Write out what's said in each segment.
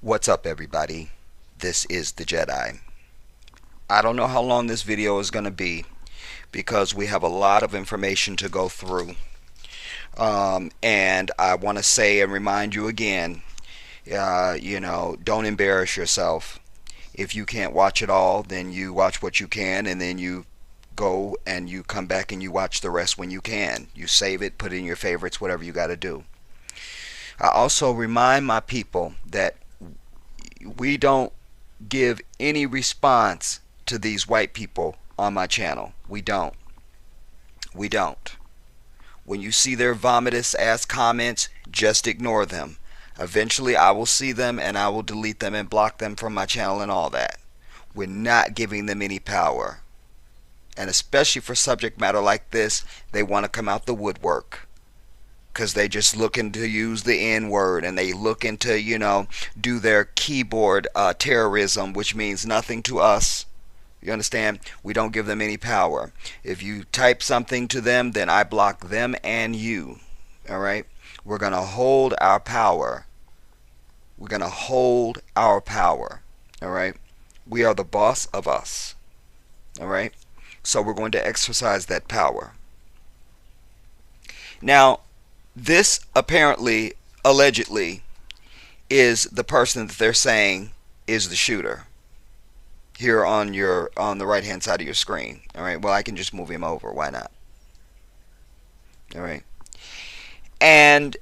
What's up, everybody? This is the Jedi. I don't know how long this video is going to be because we have a lot of information to go through. And I want to say and remind you again, don't embarrass yourself. If you can't watch it all, then you watch what you can, and then you go and you come back and you watch the rest when you can. You save it, put it in your favorites, whatever you got to do. I also remind my people that we don't give any response to these white people on my channel. We don't. We don't. When you see their vomitous ass comments, just ignore them. Eventually I will see them and I will delete them and block them from my channel and all that. We're not giving them any power. And especially for subject matter like this, they want to come out the woodwork. Because they just looking to use the N word, and they looking to, do their keyboard terrorism, which means nothing to us. You understand? We don't give them any power. If you type something to them, then I block them and you. Alright? We're going to hold our power. We're going to hold our power. Alright? We are the boss of us. Alright? So we're going to exercise that power. Now, this apparently, allegedly, is the person that they're saying is the shooter. Here on the right hand side of your screen. Alright, well, I can just move him over. Why not? Alright. And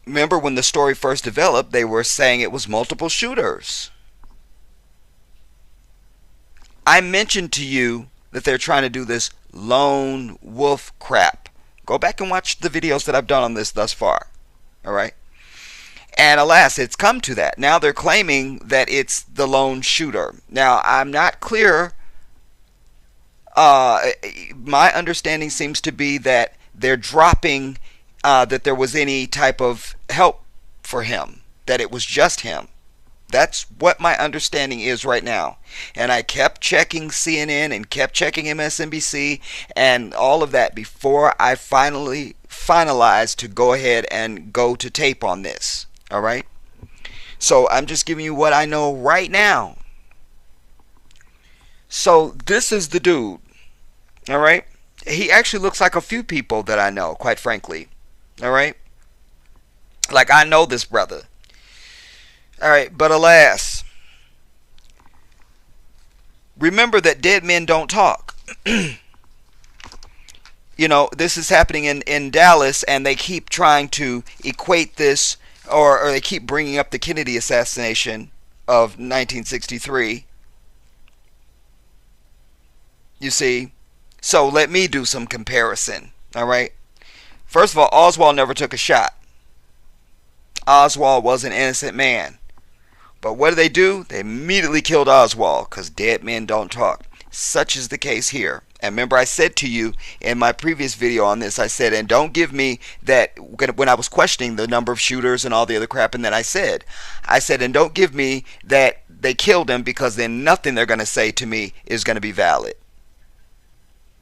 remember when the story first developed, they were saying it was multiple shooters. I mentioned to you that they're trying to do this lone wolf crap. Go back and watch the videos that I've done on this thus far. Alright? And alas, it's come to that. Now they're claiming that it's the lone shooter. Now, I'm not clear. My understanding seems to be that they're dropping that there was any type of help for him. That it was just him. That's what my understanding is right now. And I kept checking CNN and kept checking MSNBC and all of that before I finally finalized to go ahead and go to tape on this. Alright? So I'm just giving you what I know right now. So this is the dude. Alright? He actually looks like a few people that I know, quite frankly. Alright? Like, I know this brother. Alright, but alas, remember that dead men don't talk. This is happening in Dallas, and they keep trying to equate this, or they keep bringing up the Kennedy assassination of 1963. You see? So let me do some comparison. Alright? First of all, Oswald never took a shot. Oswald was an innocent man. But what do? They immediately killed Oswald because dead men don't talk. Such is the case here. And remember, I said to you in my previous video on this, I said, and don't give me that, when I was questioning the number of shooters and all the other crap, and then I said, and don't give me that they killed him, because then nothing they're going to say to me is going to be valid.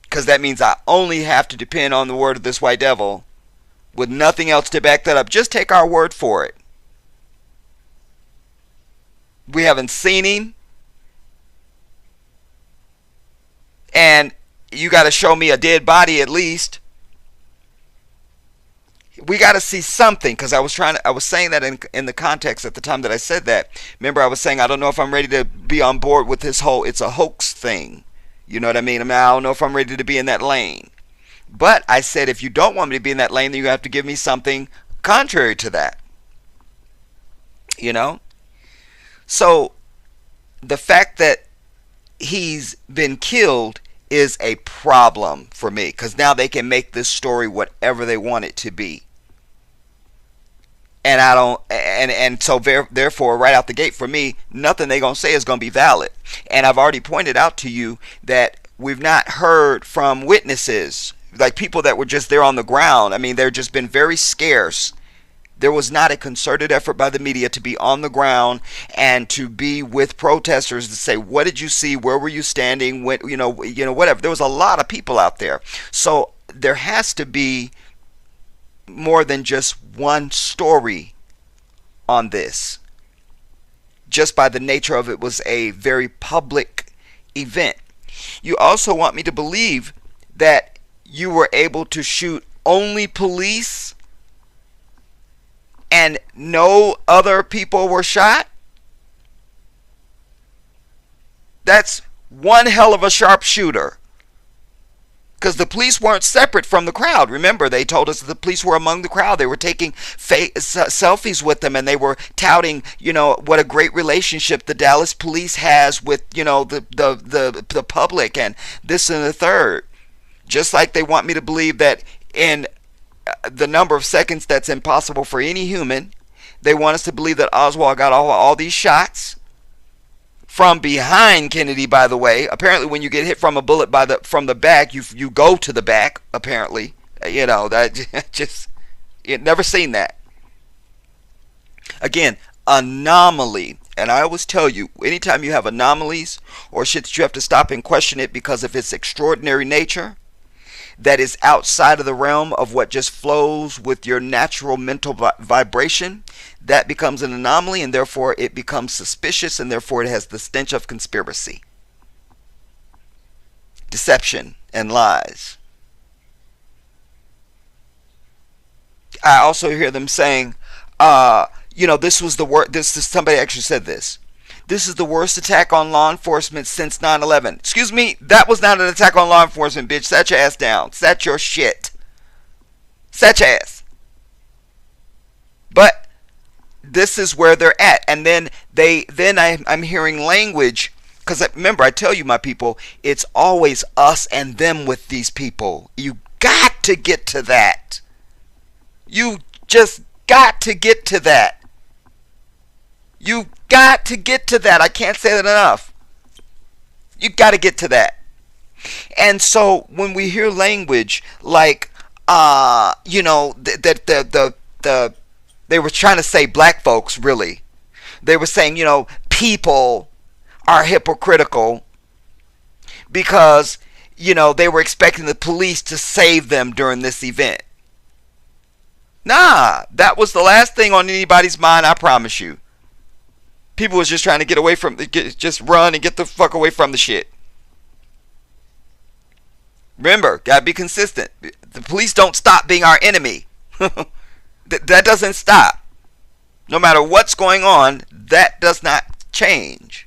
Because that means I only have to depend on the word of this white devil with nothing else to back that up. Just take our word for it. We haven't seen him. And you got to show me a dead body at least. We got to see something, because I was saying that in the context at the time that I said that. Remember, I was saying I don't know if I'm ready to be on board with this whole it's a hoax thing. You know what I mean? I don't know if I'm ready to be in that lane. But I said, if you don't want me to be in that lane, then you have to give me something contrary to that. So, the fact that he's been killed is a problem for me, because now they can make this story whatever they want it to be. And I don't, and so therefore, right out the gate, for me, nothing they're going to say is going to be valid. And I've already pointed out to you that we've not heard from witnesses, like people that were just there on the ground. I mean, they've just been very scarce. There was not a concerted effort by the media to be on the ground and to be with protesters to say, what did you see? Where were you standing? When, whatever. There was a lot of people out there. So there has to be more than just one story on this, just by the nature of it was a very public event. You also want me to believe that you were able to shoot only police and no other people were shot? That's one hell of a sharpshooter. Because the police weren't separate from the crowd. Remember, they told us that the police were among the crowd. They were taking selfies with them, and they were touting, what a great relationship the Dallas police has with, the public, and this and the third. Just like they want me to believe that in the number of seconds that's impossible for any human, they want us to believe that Oswald got all these shots from behind Kennedy, by the way. Apparently when you get hit from a bullet from the back, you go to the back, apparently. That just, never seen that. Again, anomaly. And I always tell you, anytime you have anomalies or shit that you have to stop and question it because of its extraordinary nature, that is outside of the realm of what just flows with your natural mental vibration, that becomes an anomaly, and therefore it becomes suspicious, and therefore it has the stench of conspiracy, deception, and lies. I also hear them saying, this was the worst. Somebody actually said this. This is the worst attack on law enforcement since 9/11. Excuse me, that was not an attack on law enforcement, bitch. Sat your ass down. Sat your shit. Sat your ass. But this is where they're at. And then I'm hearing language, because remember, I tell you, my people, it's always us and them with these people. You got to get to that. You just got to get to that. You got to get to that. I can't say that enough. You got to get to that. And so when we hear language like, that they were trying to say black folks, really. They were saying, people are hypocritical because, they were expecting the police to save them during this event. Nah, that was the last thing on anybody's mind, I promise you. People was just trying to get away from, just run and get the fuck away from the shit. Remember, gotta be consistent. The police don't stop being our enemy. That doesn't stop. No matter what's going on, that does not change.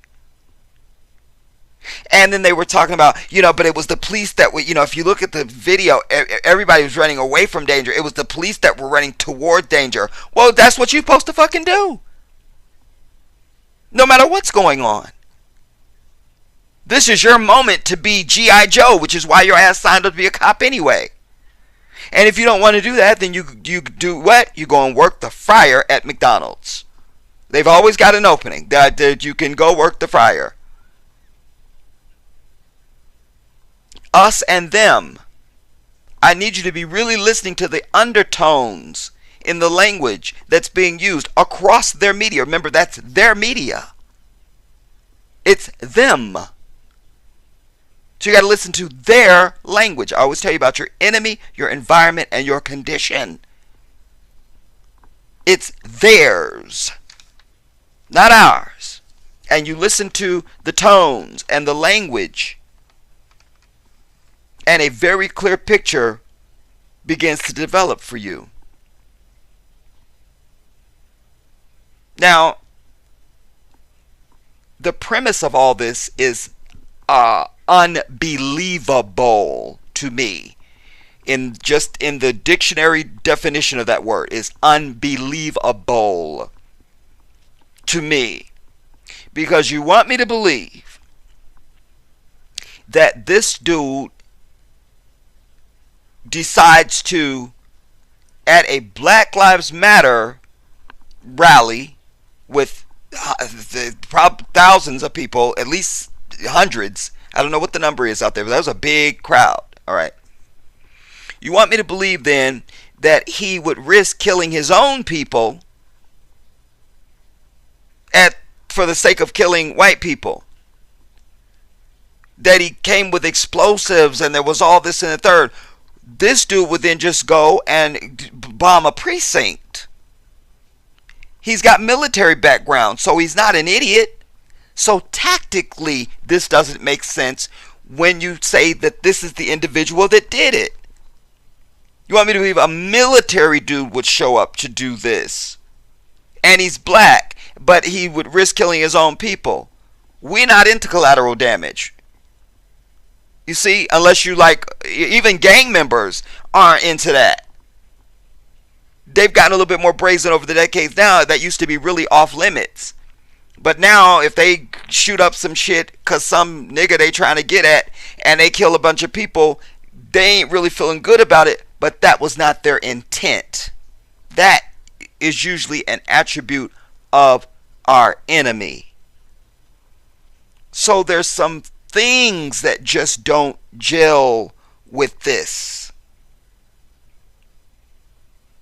And then they were talking about, but it was the police that were, if you look at the video, everybody was running away from danger. It was the police that were running toward danger. Well, that's what you're supposed to fucking do. No matter what's going on. This is your moment to be G.I. Joe, which is why your ass signed up to be a cop anyway. And if you don't want to do that, then you do what? You go and work the fryer at McDonald's. They've always got an opening that you can go work the fryer. Us and them. I need you to be really listening to the undertones in the language that's being used across their media. Remember, that's their media. It's them. So you got to listen to their language. I always tell you about your enemy, your environment, and your condition. It's theirs, not ours. And you listen to the tones and the language, and a very clear picture begins to develop for you. Now, the premise of all this is unbelievable to me. In the dictionary definition of that word is unbelievable to me. Because you want me to believe that this dude decides to, at a Black Lives Matter rally with thousands of people, at least hundreds, I don't know what the number is out there, but that was a big crowd. All right. You want me to believe then that he would risk killing his own people for the sake of killing white people? That he came with explosives and there was all this and the third. This dude would then just go and bomb a precinct. He's got military background, so he's not an idiot. So tactically, this doesn't make sense when you say that this is the individual that did it. You want me to believe a military dude would show up to do this? And he's black, but he would risk killing his own people. We're not into collateral damage. You see, unless you like, even gang members aren't into that. They've gotten a little bit more brazen over the decades now. That used to be really off limits. But now, if they shoot up some shit because some nigga they trying to get at and they kill a bunch of people, they ain't really feeling good about it. But that was not their intent. That is usually an attribute of our enemy. So there's some things that just don't gel with this.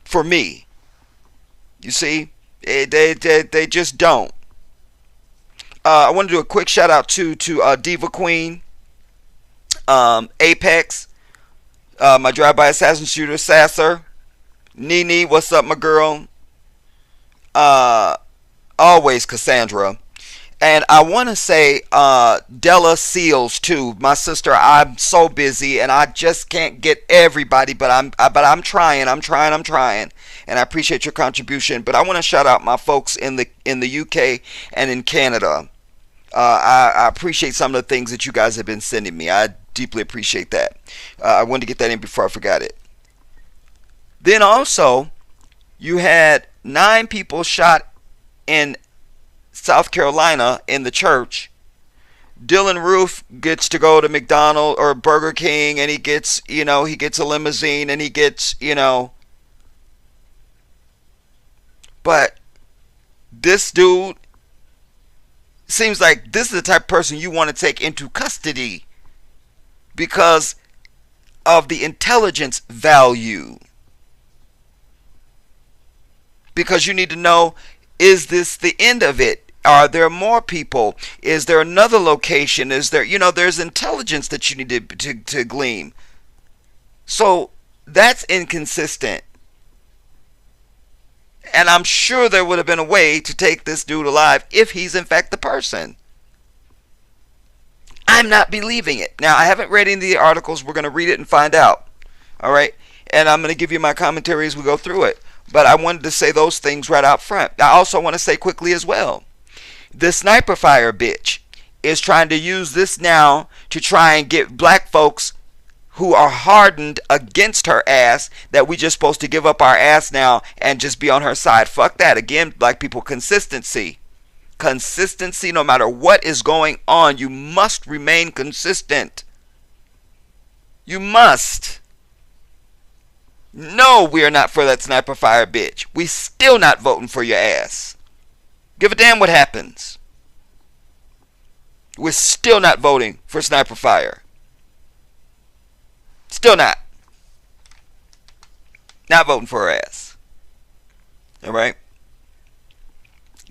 For me. You see? They just don't. I want to do a quick shout out to Diva Queen, Apex, my drive-by assassin shooter, Sasser, Nene, what's up, my girl? Always Cassandra. And I want to say Della Seals too, my sister. I'm so busy and I just can't get everybody, but I'm trying, and I appreciate your contribution. But I want to shout out my folks in the UK and in Canada. I appreciate some of the things that you guys have been sending me. I deeply appreciate that. I wanted to get that in before I forgot it. Then also, you had 9 people shot in South Carolina in the church. Dylan Roof gets to go to McDonald's or Burger King, and he gets a limousine, and he gets, but this dude seems like this is the type of person you want to take into custody because of the intelligence value. Because you need to know, is this the end of it? Are there more people? Is there another location? Is there, there's intelligence that you need to glean. So that's inconsistent. And I'm sure there would have been a way to take this dude alive if he's in fact the person. I'm not believing it. Now, I haven't read any of the articles. We're going to read it and find out. All right? And I'm going to give you my commentary as we go through it. But I wanted to say those things right out front. I also want to say quickly as well, the sniper fire bitch is trying to use this now to try and get black folks who are hardened against her ass, that we just supposed to give up our ass now and just be on her side. Fuck that. Again, black people, consistency. Consistency, no matter what is going on, you must remain consistent. You must. No, we are not for that sniper fire bitch. We still not voting for your ass. Give a damn what happens. We're still not voting for sniper fire. Still not. Not voting for her ass. Alright?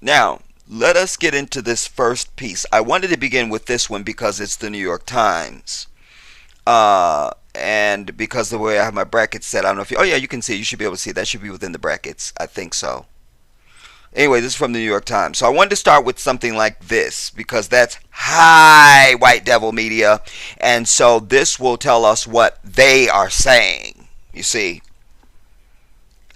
Now, let us get into this first piece. I wanted to begin with this one because it's the New York Times. And because the way I have my brackets set, I don't know if you... Oh yeah, you can see it. You should be able to see it. That should be within the brackets. I think so. Anyway, this is from the New York Times. So I wanted to start with something like this because that's high white devil media. And so this will tell us what they are saying. You see?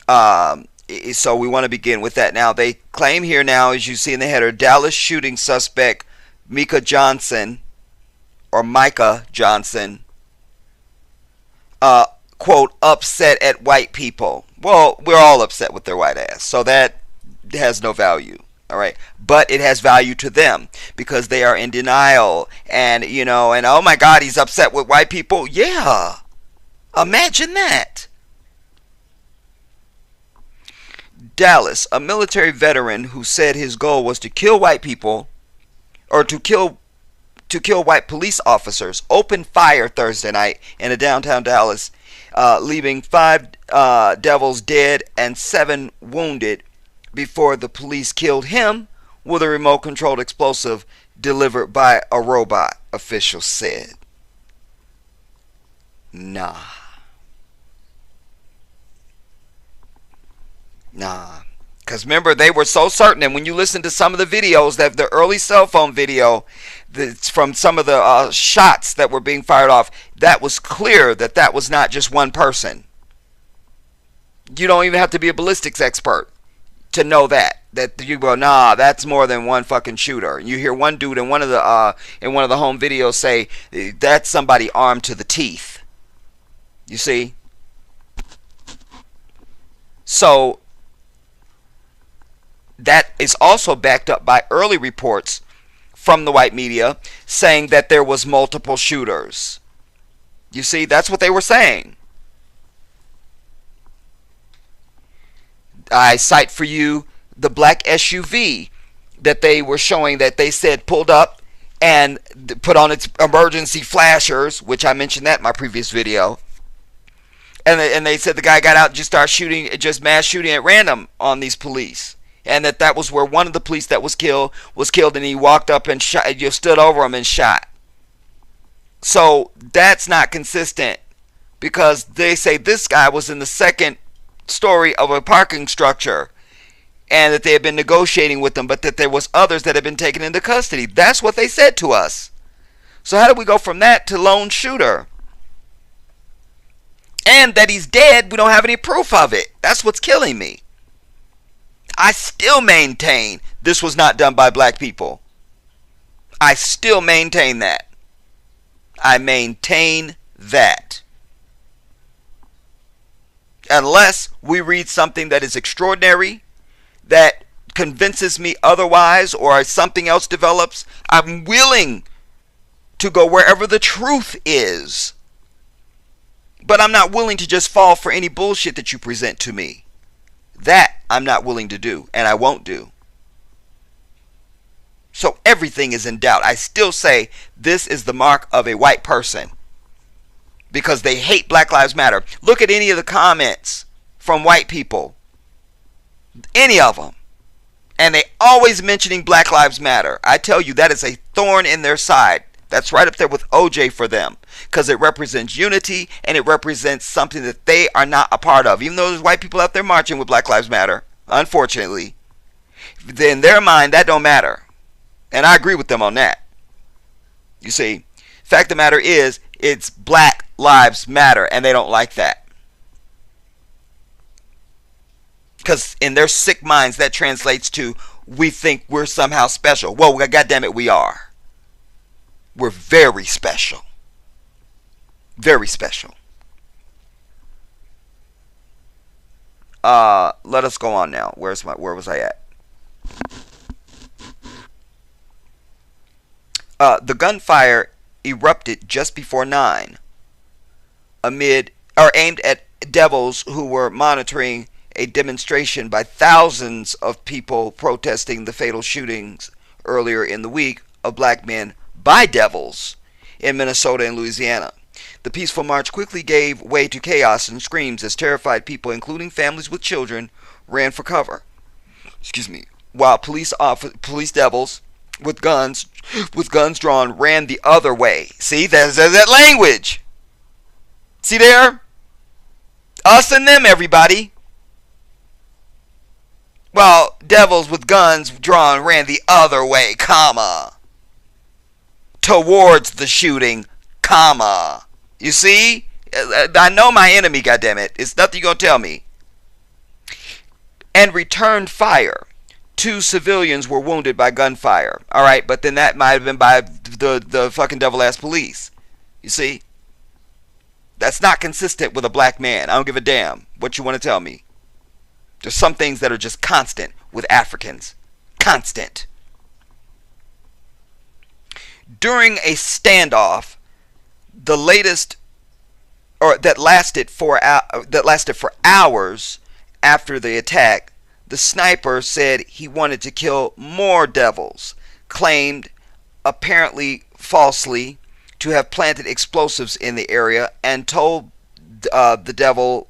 So we want to begin with that. Now, they claim here now, as you see in the header, Dallas shooting suspect Micah Johnson, quote, upset at white people. Well, we're all upset with their white ass. So that has no value. All right. But it has value to them because they are in denial. And, and oh my God, he's upset with white people. Yeah. Imagine that. Dallas, a military veteran who said his goal was to kill white people, or to kill white police officers, opened fire Thursday night in a downtown Dallas, leaving 5 devils dead and 7 wounded before the police killed him with a remote-controlled explosive delivered by a robot, officials said. Nah. Because remember, they were so certain, and when you listen to some of the videos, that the early cell phone video, from some of the shots that were being fired off, that was clear that that was not just one person. You don't even have to be a ballistics expert to know that. That you go, nah, that's more than one fucking shooter. You hear one dude in one of the home videos say, that's somebody armed to the teeth. You see? So that is also backed up by early reports from the white media saying that there was multiple shooters. You see, that's what they were saying. I cite for you the black SUV that they were showing, that they said pulled up and put on its emergency flashers, which I mentioned that in my previous video. And they said the guy got out and just started shooting, just mass shooting at random on these police. And that was where one of the police that was killed, and he walked up and shot, you stood over him and shot. So that's not consistent, because they say this guy was in the second story of a parking structure, and that they had been negotiating with them, but that there was others that had been taken into custody. That's what they said to us. So how do we go from that to lone shooter? And that he's dead, we don't have any proof of it. That's what's killing me. I still maintain this was not done by black people. I still maintain that. I maintain that. Unless we read something that is extraordinary, that convinces me otherwise, or something else develops, I'm willing to go wherever the truth is. But I'm not willing to just fall for any bullshit that you present to me. That I'm not willing to do, and I won't do. So everything is in doubt. I still say this is the mark of a white person, because they hate Black Lives Matter. Look at any of the comments from white people. Any of them. And they always mentioning Black Lives Matter. I tell you, that is a thorn in their side. That's right up there with OJ for them, because it represents unity, and it represents something that they are not a part of. Even though there's white people out there marching with Black Lives Matter, unfortunately, in their mind that don't matter. And I agree with them on that. You see, fact of the matter is, it's Black Lives Matter, and they don't like that. Because in their sick minds, that translates to, we think we're somehow special. Well, goddammit, we are. We're very special. Very special. Let us go on now. Where was I at? The gunfire erupted just before 9, aimed at devils who were monitoring a demonstration by thousands of people protesting the fatal shootings earlier in the week of black men by devils in Minnesota and Louisiana. The peaceful march quickly gave way to chaos and screams as terrified people, including families with children, ran for cover. While police devils with guns drawn ran the other way. See, there's that language. See there? Us and them, everybody. While devils with guns drawn ran the other way, comma, towards the shooting, comma. You see? I know my enemy, goddammit. It's nothing you're going to tell me. And returned fire. 2 civilians were wounded by gunfire. Alright, but then that might have been by the fucking devil-ass police. You see? That's not consistent with a black man. I don't give a damn what you want to tell me. There's some things that are just constant with Africans. Constant. During a standoff, that lasted for hours after the attack, the sniper said he wanted to kill more devils, claimed, apparently falsely, to have planted explosives in the area, and told the devil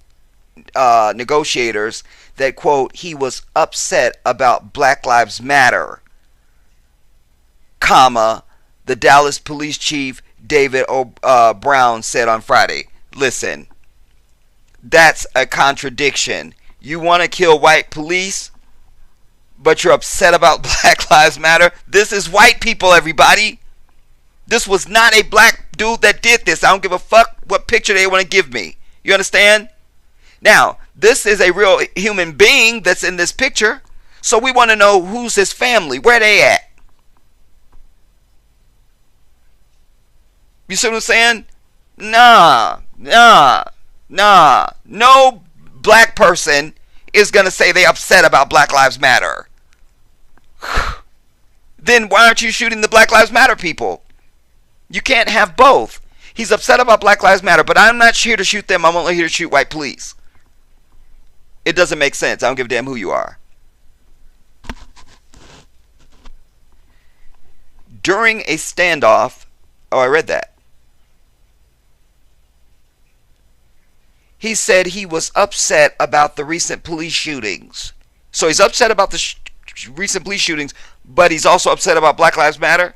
negotiators that, quote, he was upset about Black Lives Matter, comma, the Dallas police chief David Brown said on Friday. Listen, that's a contradiction. You want to kill white police? but you're upset about Black Lives Matter. This is white people, everybody. This was not a black dude that did this. I don't give a fuck what picture they want to give me. You understand? Now, this is a real human being that's in this picture. So we want to know who's his family. Where they at? You see what I'm saying? Nah. No black person is going to say they upset about Black Lives Matter. Then why aren't you shooting the Black Lives Matter people? You can't have both. He's upset about Black Lives Matter, but I'm not here to shoot them. I'm only here to shoot white police. It doesn't make sense. I don't give a damn who you are. During a standoff, oh, I read that. He said he was upset about the recent police shootings. So he's upset about the recent police shootings, but he's also upset about Black Lives Matter?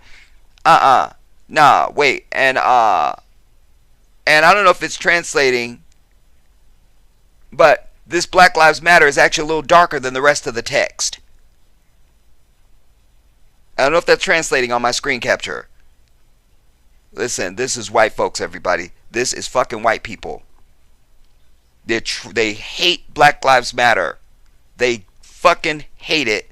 Nah, wait. And I don't know if it's translating, but this Black Lives Matter is actually a little darker than the rest of the text. I don't know if that's translating on my screen capture. Listen, this is white folks, everybody. This is fucking white people. They hate Black Lives Matter. They fucking hate it.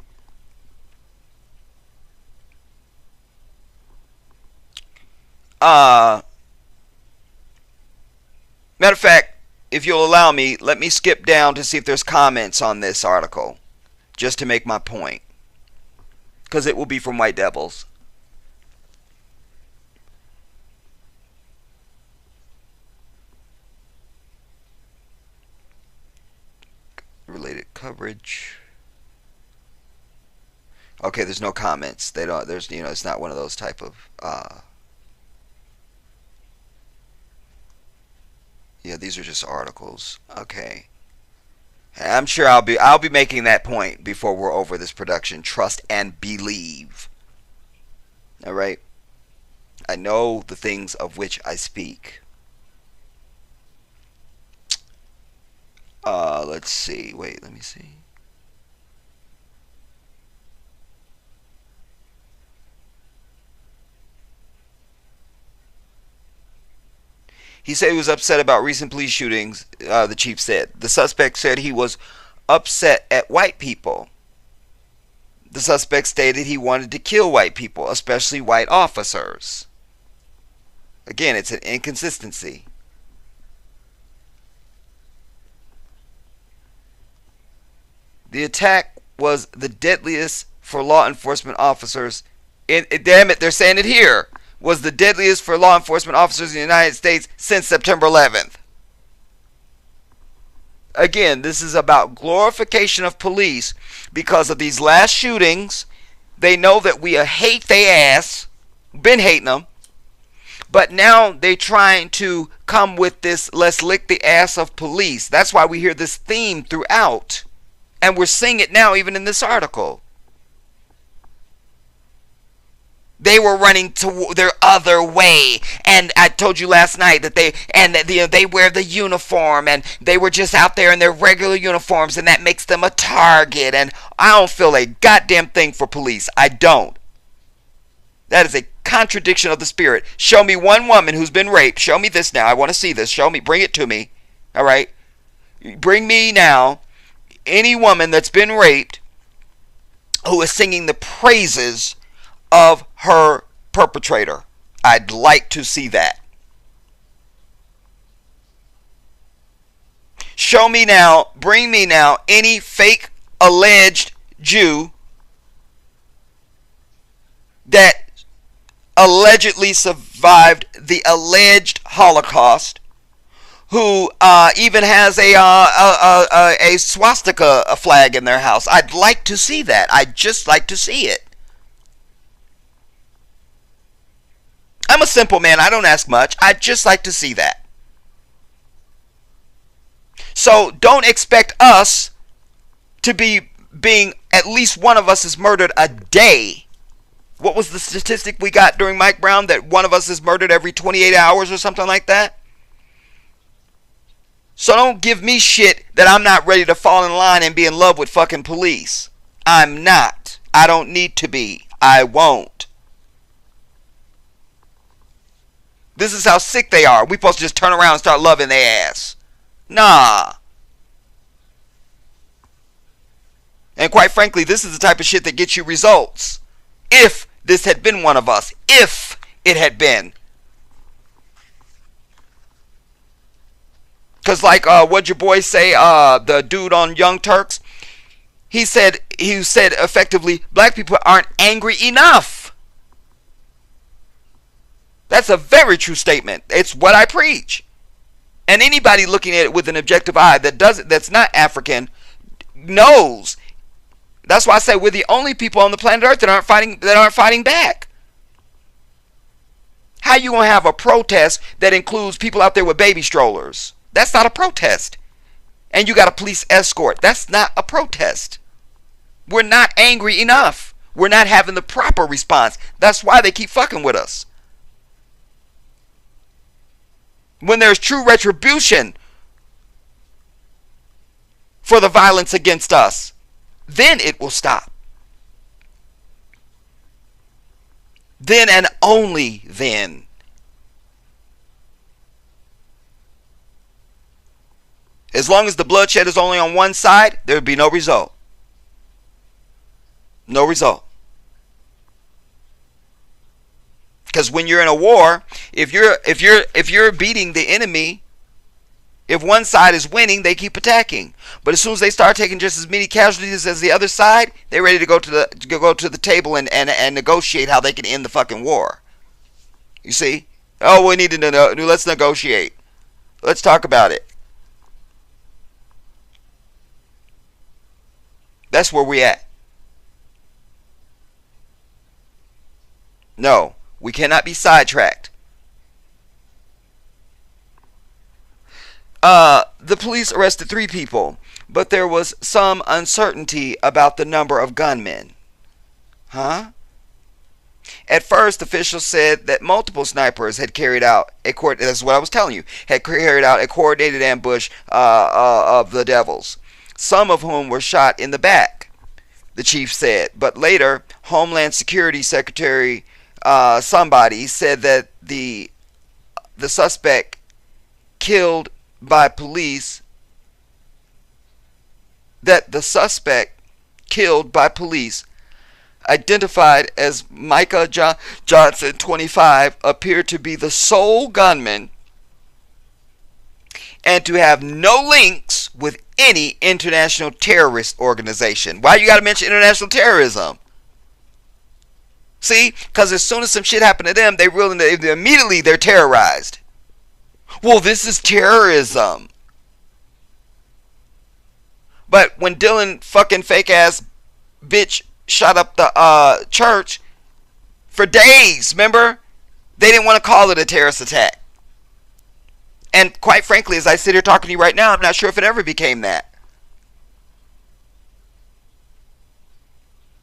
Matter of fact, if you'll allow me, let me skip down to see if there's comments on this article, just to make my point, because it will be from White Devils. Related coverage. Okay, there's no comments. They don't. There's, it's not one of those type of. Yeah, these are just articles. Okay. I'm sure I'll be making that point before we're over this production. Trust and believe. All right. I know the things of which I speak. Let's see. Wait, let me see. He said he was upset about recent police shootings, the chief said. The suspect said he was upset at white people. The suspect stated he wanted to kill white people, especially white officers. Again, it's an inconsistency. The attack was the deadliest for law enforcement officers. Damn it, they're saying it here. Was the deadliest for law enforcement officers in the United States since September 11th. Again, this is about glorification of police because of these last shootings. They know that we hate their ass. Been hating them. But now they're trying to come with this let's lick the ass of police. That's why we hear this theme throughout. And we're seeing it now even in this article. They were running to their other way, and I told you last night that they wear the uniform, and they were just out there in their regular uniforms, and that makes them a target. And I don't feel a goddamn thing for police. I don't. That is a contradiction of the spirit. Show me one woman who's been raped. Show me this now. I want to see this. Show me. Bring it to me. All right. Bring me now any woman that's been raped who is singing the praises of her perpetrator. I'd like to see that. Show me now, bring me now any fake alleged Jew that allegedly survived the alleged Holocaust, who even has a swastika flag in their house. I'd like to see that. I'd just like to see it. I'm a simple man. I don't ask much. I'd just like to see that. So don't expect us to be being, at least one of us is murdered a day. What was the statistic we got during Mike Brown, that one of us is murdered every 28 hours or something like that? So don't give me shit that I'm not ready to fall in line and be in love with fucking police. I'm not. I don't need to be. I won't. This is how sick they are. We supposed to just turn around and start loving their ass. Nah. And quite frankly, this is the type of shit that gets you results. If this had been one of us. If it had been. Because like, what'd your boy say, the dude on Young Turks? He said effectively, black people aren't angry enough. That's a very true statement. It's what I preach. And anybody looking at it with an objective eye that's not African knows. That's why I say we're the only people on the planet Earth that aren't fighting back. How you gonna have a protest that includes people out there with baby strollers? That's not a protest. And you got a police escort. That's not a protest. We're not angry enough. We're not having the proper response. That's why they keep fucking with us. When there's true retribution for the violence against us, then it will stop. Then and only then. As long as the bloodshed is only on one side, there would be no result. No result. Because when you're in a war, if you're beating the enemy, if one side is winning, they keep attacking. But as soon as they start taking just as many casualties as the other side, they're ready to go to the table and negotiate how they can end the fucking war. You see? Oh, we need to know. Let's negotiate. Let's talk about it. That's where we at. No, we cannot be sidetracked. The police arrested 3 people, but there was some uncertainty about the number of gunmen. Huh? At first, officials said that multiple snipers had carried out that's what I was telling you, had carried out a coordinated ambush of the devils, some of whom were shot in the back, the chief said. But later, Homeland Security Secretary somebody said that the suspect killed by police identified as Micah Johnson, 25, appeared to be the sole gunman and to have no links with any international terrorist organization. Why you gotta mention international terrorism? See, because as soon as some shit happened to them, they immediately they're terrorized. Well, this is terrorism. But when Dylan fucking fake ass bitch shot up the church for days, remember? They didn't want to call it a terrorist attack. And quite frankly, as I sit here talking to you right now, I'm not sure if it ever became that.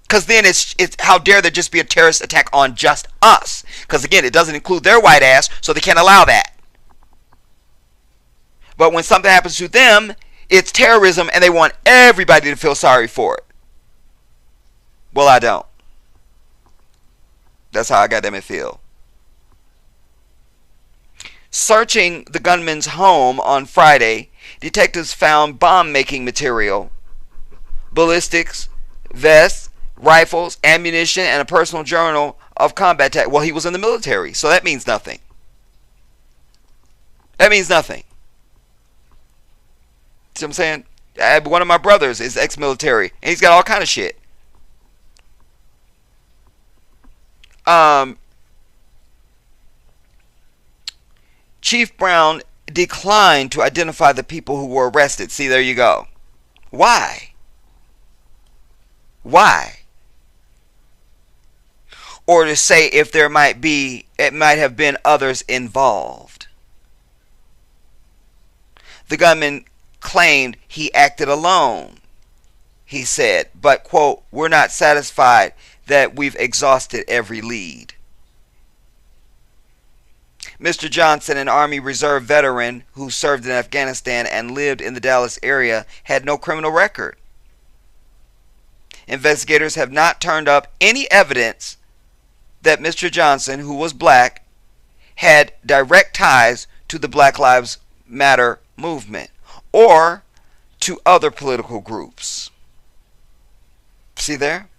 Because then it's how dare there just be a terrorist attack on just us? Because again, it doesn't include their white ass, so they can't allow that. But when something happens to them, it's terrorism, and they want everybody to feel sorry for it. Well, I don't. That's how I got them to feel. Searching the gunman's home on Friday, detectives found bomb-making material, ballistics, vests, rifles, ammunition, and a personal journal of combat tech. Well, he was in the military, so that means nothing. That means nothing. See what I'm saying? One of my brothers is ex-military, and he's got all kind of shit. Chief Brown declined to identify the people who were arrested. See, there you go. Why? Why? Or to say if it might have been others involved. The gunman claimed he acted alone, he said, but, quote, we're not satisfied that we've exhausted every lead. Mr. Johnson, an Army Reserve veteran who served in Afghanistan and lived in the Dallas area, had no criminal record. investigators have not turned up any evidence that Mr. Johnson, who was black, had direct ties to the Black Lives Matter movement or to other political groups. See there?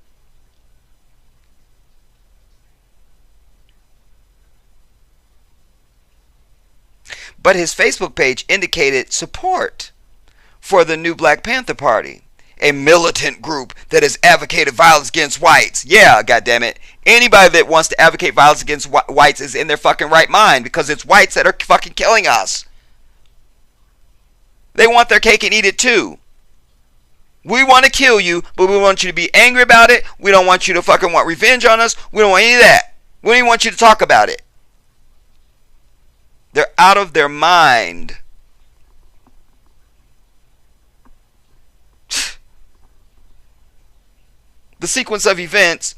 But his Facebook page indicated support for the new Black Panther Party, a militant group that has advocated violence against whites. Yeah, goddammit. Anybody that wants to advocate violence against whites is in their fucking right mind, because it's whites that are fucking killing us. They want their cake and eat it too. We want to kill you, but we want you to be angry about it. We don't want you to fucking want revenge on us. We don't want any of that. We don't even want you to talk about it. They're out of their mind. The sequence of events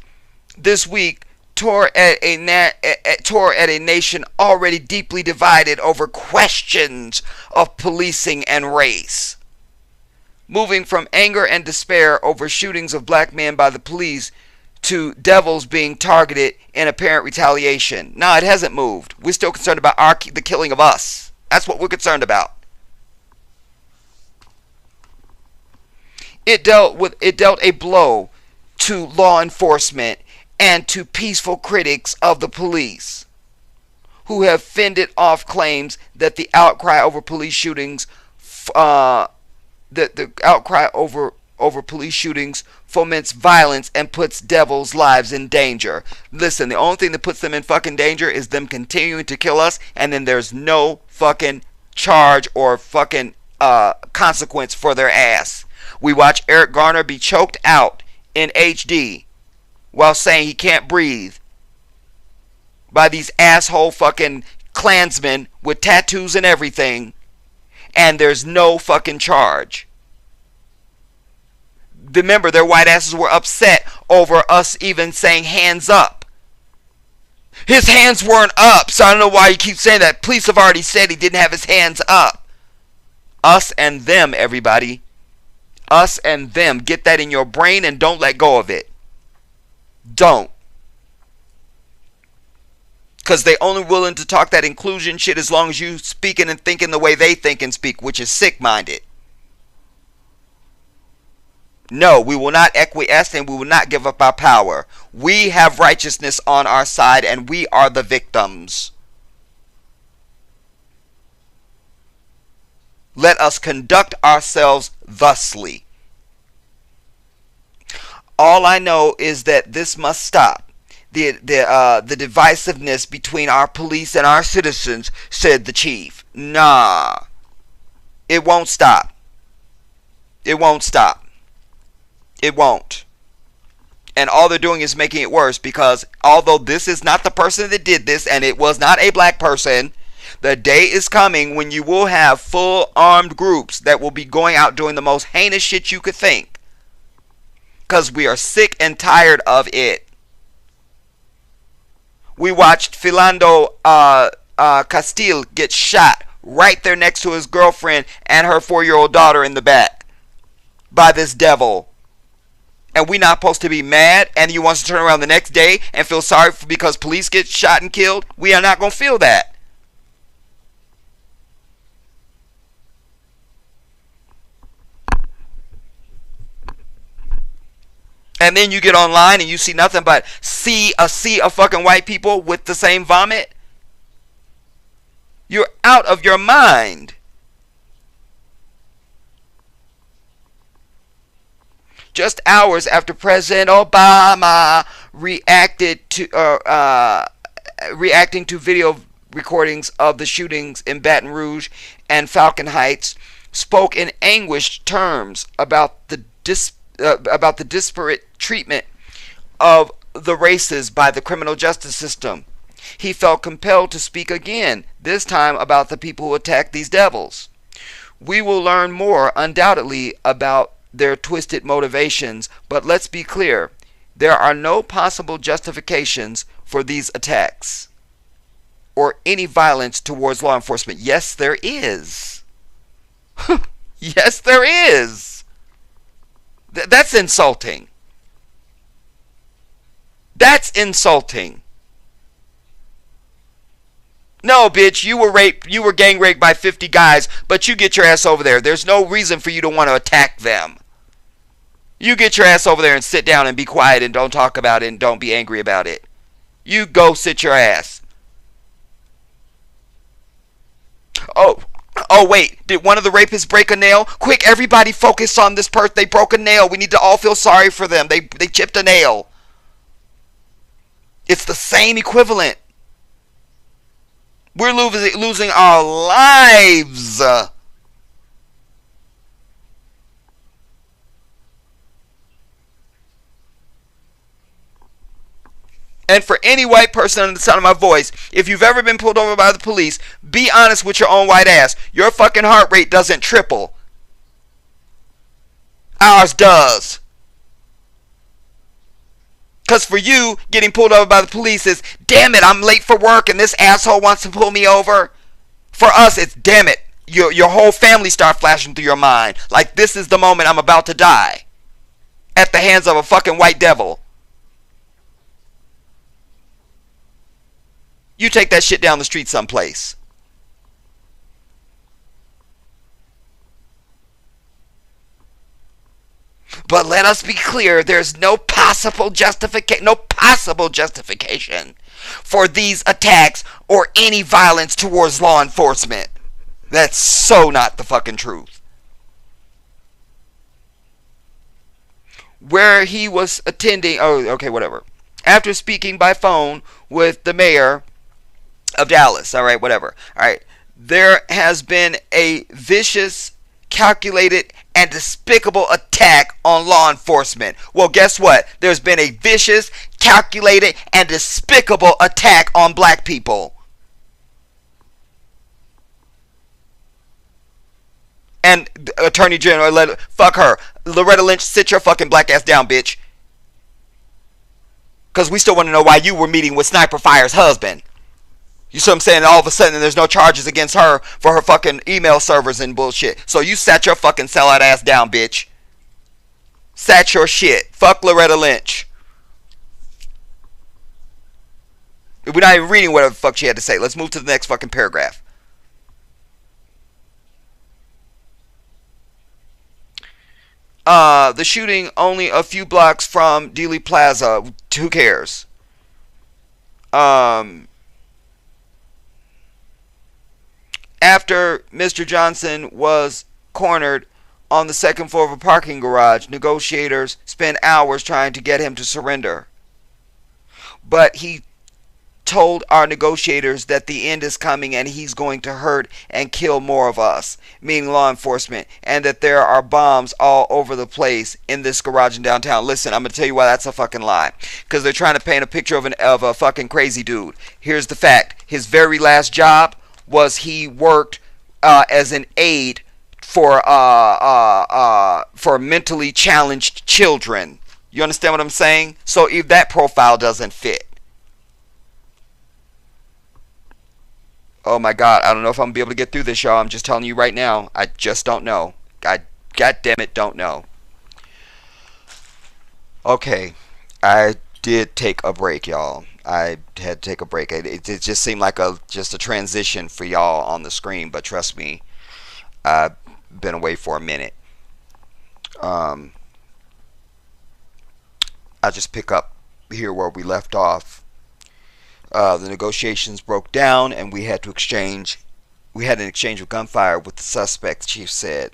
this week tore at a nation already deeply divided over questions of policing and race. Moving from anger and despair over shootings of black men by the police to devils being targeted in apparent retaliation. No, it hasn't moved. We're still concerned about the killing of us. That's what we're concerned about. It dealt a blow to law enforcement and to peaceful critics of the police, who have fended off claims that the outcry over police shootings foments violence and puts devils' lives in danger. Listen, the only thing that puts them in fucking danger is them continuing to kill us, and then there's no fucking charge or fucking consequence for their ass. We watch Eric Garner be choked out in HD while saying he can't breathe by these asshole fucking Klansmen with tattoos and everything, and there's no fucking charge. Remember, their white asses were upset over us even saying hands up. His hands weren't up, so I don't know why you keep saying that. Police have already said he didn't have his hands up. Us and them, everybody. Us and them. Get that in your brain and don't let go of it. Don't. Because they only willing to talk that inclusion shit as long as you speaking and thinking the way they think and speak, which is sick-minded. No, we will not acquiesce and we will not give up our power. We have righteousness on our side and we are the victims. Let us conduct ourselves thusly. All I know is that this must stop. The divisiveness between our police and our citizens, said the chief. Nah. It won't stop. It won't stop. It won't. And all they're doing is making it worse, because although this is not the person that did this and it was not a black person, the day is coming when you will have full armed groups that will be going out doing the most heinous shit you could think. Because we are sick and tired of it. We watched Philando Castile get shot right there next to his girlfriend and her 4-year-old daughter in the back by this devil. And we not supposed to be mad, and you want us to turn around the next day and feel sorry because police get shot and killed? We are not going to feel that. And then you get online and you see nothing but a sea of fucking white people with the same vomit. You're out of your mind. Just hours after President Obama reacting to video recordings of the shootings in Baton Rouge and Falcon Heights, spoke in anguished terms about the disparate treatment of the races by the criminal justice system. He felt compelled to speak again, this time about the people who attacked these devils. We will learn more, undoubtedly, about their twisted motivations, but let's be clear, there are no possible justifications for these attacks or any violence towards law enforcement. Yes, there is. Yes, there is. That's insulting. That's insulting. No, bitch, you were raped, you were gang raped by 50 guys, but you get your ass over there. There's no reason for you to want to attack them. You get your ass over there and sit down and be quiet and don't talk about it and don't be angry about it. You go sit your ass. Oh wait, did one of the rapists break a nail? Quick, everybody focus on this person. They broke a nail. We need to all feel sorry for them. They chipped a nail. It's the same equivalent. We're losing our lives. And for any white person under the sound of my voice, if you've ever been pulled over by the police, be honest with your own white ass. Your fucking heart rate doesn't triple. Ours does. Because for you, getting pulled over by the police is, damn it, I'm late for work and this asshole wants to pull me over. For us, it's, damn it, your whole family start flashing through your mind. Like, this is the moment I'm about to die. At the hands of a fucking white devil. You take that shit down the street someplace. But let us be clear, there's no possible justification for these attacks or any violence towards law enforcement. That's so not the fucking truth. Where he was attending, oh, okay, whatever. After speaking by phone with the mayor of Dallas, all right, whatever. All right, there has been a vicious, calculated, and despicable attack on law enforcement. Well, guess what? There's been a vicious, calculated, and despicable attack on black people. And Attorney General, fuck her. Loretta Lynch, sit your fucking black ass down, bitch. Because we still want to know why you were meeting with Sniper Fire's husband. You see what I'm saying? All of a sudden there's no charges against her for her fucking email servers and bullshit. So you sat your fucking sellout ass down, bitch. Sat your shit. Fuck Loretta Lynch. We're not even reading whatever the fuck she had to say. Let's move to the next fucking paragraph. The shooting only a few blocks from Dealey Plaza. Who cares? After Mr. Johnson was cornered on the second floor of a parking garage, negotiators spent hours trying to get him to surrender. But he told our negotiators that the end is coming and he's going to hurt and kill more of us, meaning law enforcement, and that there are bombs all over the place in this garage in downtown. Listen, I'm going to tell you why that's a fucking lie. Because they're trying to paint a picture of a fucking crazy dude. Here's the fact. His very last job was he worked as an aide for mentally challenged children. You understand what I'm saying? So if that profile doesn't fit. Oh my God, I don't know if I'm gonna be able to get through this, y'all. I'm just telling you right now. I just don't know. God damn it, don't know. Okay, I did take a break, y'all. I had to take a break. It just seemed like just a transition for y'all on the screen, but trust me, I've been away for a minute. I just pick up here where we left off. The negotiations broke down, and we had an exchange of gunfire with the suspect, the chief said.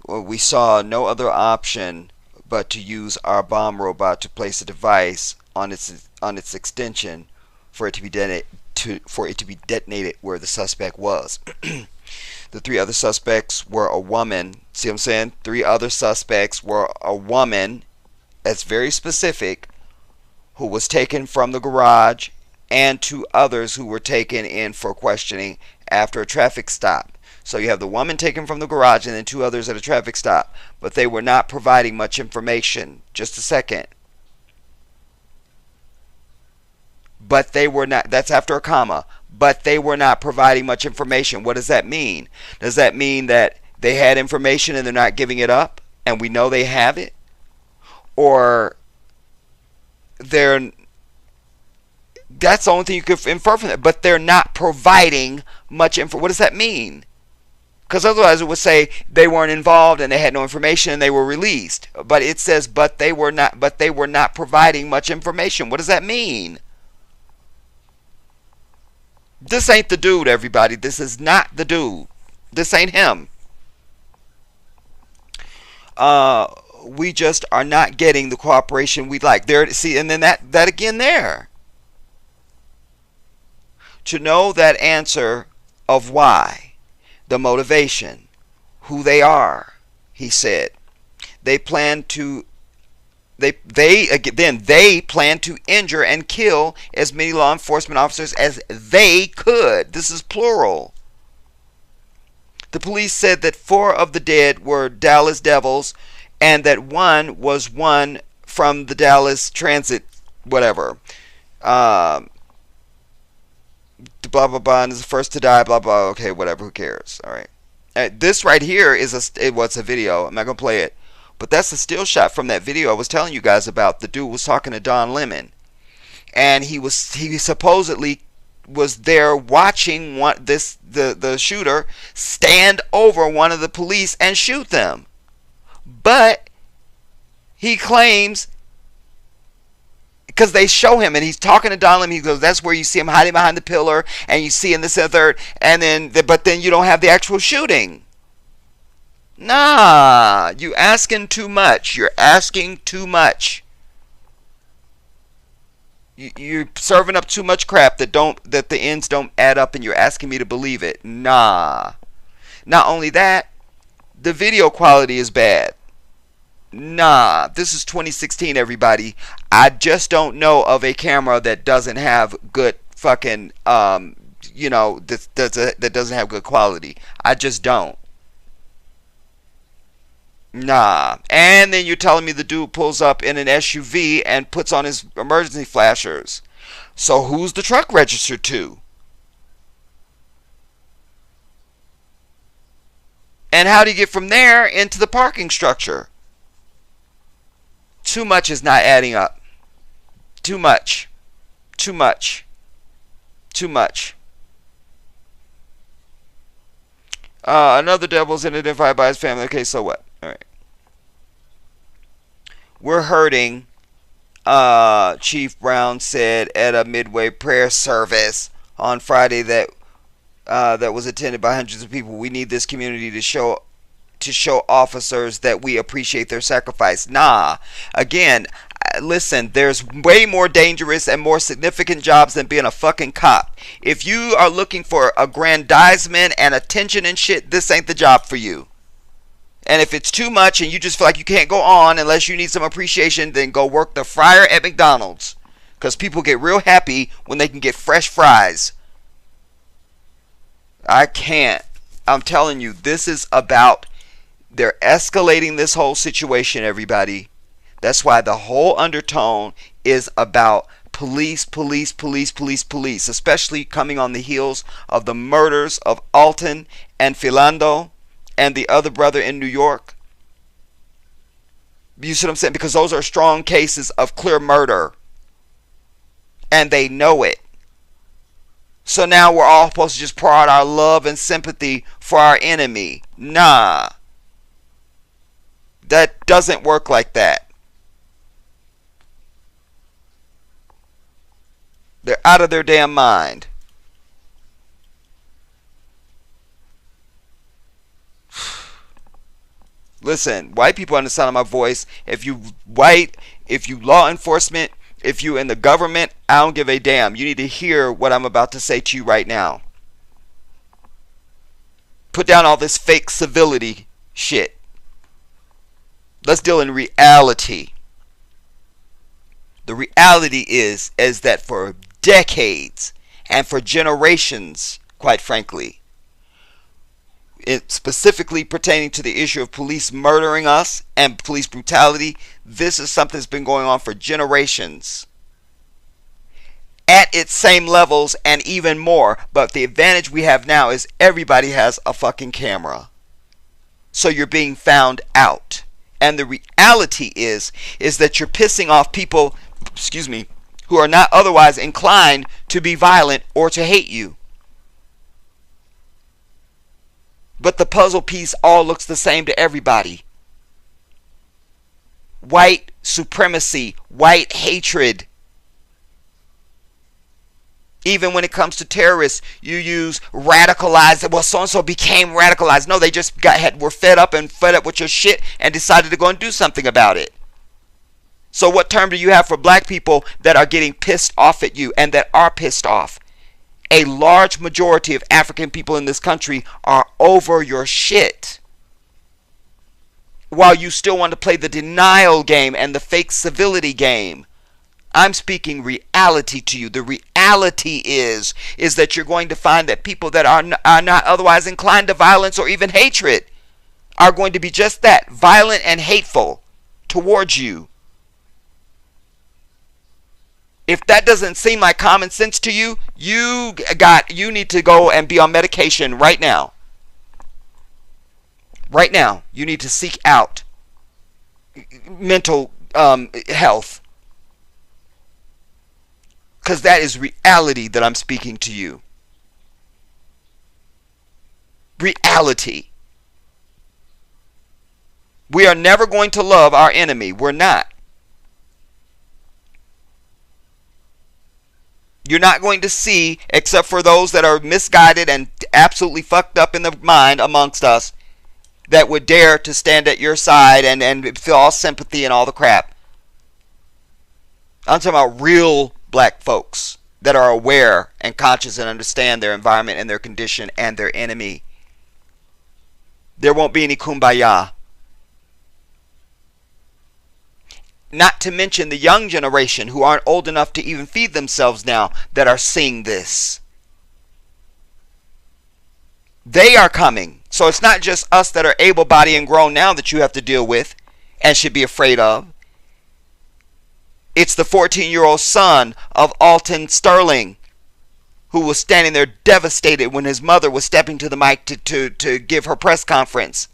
Well, we saw no other option but to use our bomb robot to place a device on its extension for it to be detonated where the suspect was. The three other suspects were a woman. See what I'm saying? 3 other suspects were a woman, that's very specific, who was taken from the garage, and 2 others who were taken in for questioning after a traffic stop. So you have the woman taken from the garage and then 2 others at a traffic stop. But they were not providing much information. Just a second. But they were not, that's after a comma. But they were not providing much information. What does that mean? Does that mean that they had information and they're not giving it up? And we know they have it? Or they're That's the only thing you could infer from that. But they're not providing much info. What does that mean? Because otherwise it would say they weren't involved and they had no information and they were released. But it says but they were not providing much information. What does that mean? This ain't the dude, everybody. This is not the dude. This ain't him. We just are not getting the cooperation we'd like. There, see, and then that again there. To know that answer of why, the motivation, who they are, he said. They plan to they plan to injure and kill as many law enforcement officers as they could. This is plural. The police said that 4 of the dead were Dallas Devils and that one was one from the Dallas Transit whatever. Blah blah blah, and is the first to die, blah blah. Okay, whatever, who cares? All right. This right here is a video. I'm not gonna play it, but that's a still shot from that video I was telling you guys about. The dude was talking to Don Lemon, and he supposedly was there watching the shooter stand over one of the police and shoot them, but he claims, because they show him and he's talking to Don Lemon, he goes, that's where you see him hiding behind the pillar and you see in this and the third, and then but then you don't have the actual shooting. Nah, you asking too much. You're asking too much. You're serving up too much crap that the ends don't add up, and you're asking me to believe it. Nah. Not only that, the video quality is bad. Nah, this is 2016, everybody. I just don't know of a camera that doesn't have good fucking, that doesn't have good quality. I just don't. Nah. And then you're telling me the dude pulls up in an SUV and puts on his emergency flashers. So who's the truck registered to? And how do you get from there into the parking structure? Too much is not adding up. Too much. Too much. Too much. Another devil's identified by his family. Okay, so what? Alright. We're hurting, Chief Brown said at a midway prayer service on Friday that was attended by hundreds of people. We need this community to show officers that we appreciate their sacrifice. Nah. Again, listen, there's way more dangerous and more significant jobs than being a fucking cop. If you are looking for aggrandizement and attention and shit, this ain't the job for you. And if it's too much and you just feel like you can't go on unless you need some appreciation, then go work the fryer at McDonald's. Because people get real happy when they can get fresh fries. I can't. I'm telling you, this is about... They're escalating this whole situation, everybody. That's why the whole undertone is about police, police, police, police, police, especially coming on the heels of the murders of Alton and Philando and the other brother in New York. You see what I'm saying? Because those are strong cases of clear murder. And they know it. So now we're all supposed to just pour out our love and sympathy for our enemy. Nah. That doesn't work like that. They're out of their damn mind. Listen, white people understand my voice. If you law enforcement, if you in the government, I don't give a damn. You need to hear what I'm about to say to you right now. Put down all this fake civility shit. Let's deal in reality. The reality is that for decades and for generations, quite frankly, it specifically pertaining to the issue of police murdering us and police brutality, this is something that's been going on for generations. At its same levels and even more. But the advantage we have now is everybody has a fucking camera. So you're being found out. And the reality is that you're pissing off people, who are not otherwise inclined to be violent or to hate you. But the puzzle piece all looks the same to everybody. White supremacy, white hatred. Even when it comes to terrorists, you use radicalized. Well, so-and-so became radicalized. No, they just were fed up with your shit and decided to go and do something about it. So what term do you have for black people that are getting pissed off at you and that are pissed off? A large majority of African people in this country are over your shit. While you still want to play the denial game and the fake civility game. I'm speaking reality to you. The reality is that you're going to find that people that are not otherwise inclined to violence or even hatred are going to be just that, violent and hateful towards you. If that doesn't seem like common sense to you, you need to go and be on medication right now. Right now, you need to seek out mental health. Because that is reality that I'm speaking to you. Reality. We are never going to love our enemy. We're not. You're not going to see, except for those that are misguided and absolutely fucked up in the mind amongst us, that would dare to stand at your side and feel all sympathy and all the crap. I'm talking about real black folks that are aware and conscious and understand their environment and their condition and their enemy. There won't be any kumbaya. Not to mention the young generation who aren't old enough to even feed themselves now that are seeing this. They are coming. So it's not just us that are able-bodied and grown now that you have to deal with and should be afraid of. It's the 14-year-old son of Alton Sterling who was standing there devastated when his mother was stepping to the mic to give her press conference.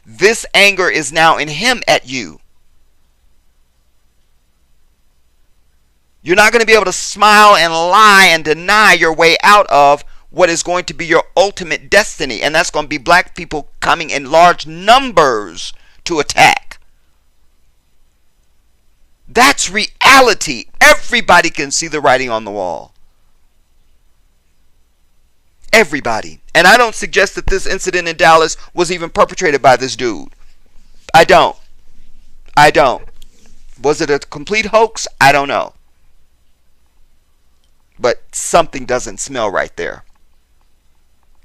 This anger is now in him at you. You're not going to be able to smile and lie and deny your way out of what is going to be your ultimate destiny. And that's going to be black people coming in large numbers to attack. That's reality. Everybody can see the writing on the wall. Everybody. And I don't suggest that this incident in Dallas was even perpetrated by this dude. I don't. Was it a complete hoax? I don't know. But something doesn't smell right there.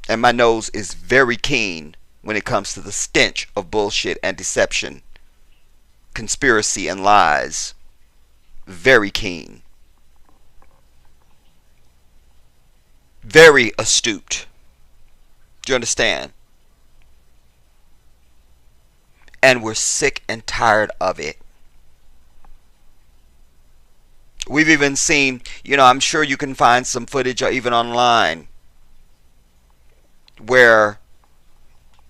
And my nose is very keen when it comes to the stench of bullshit and deception, conspiracy and lies. Very keen. Very astute. Do you understand? And we're sick and tired of it. We've even seen, I'm sure you can find some footage even online where,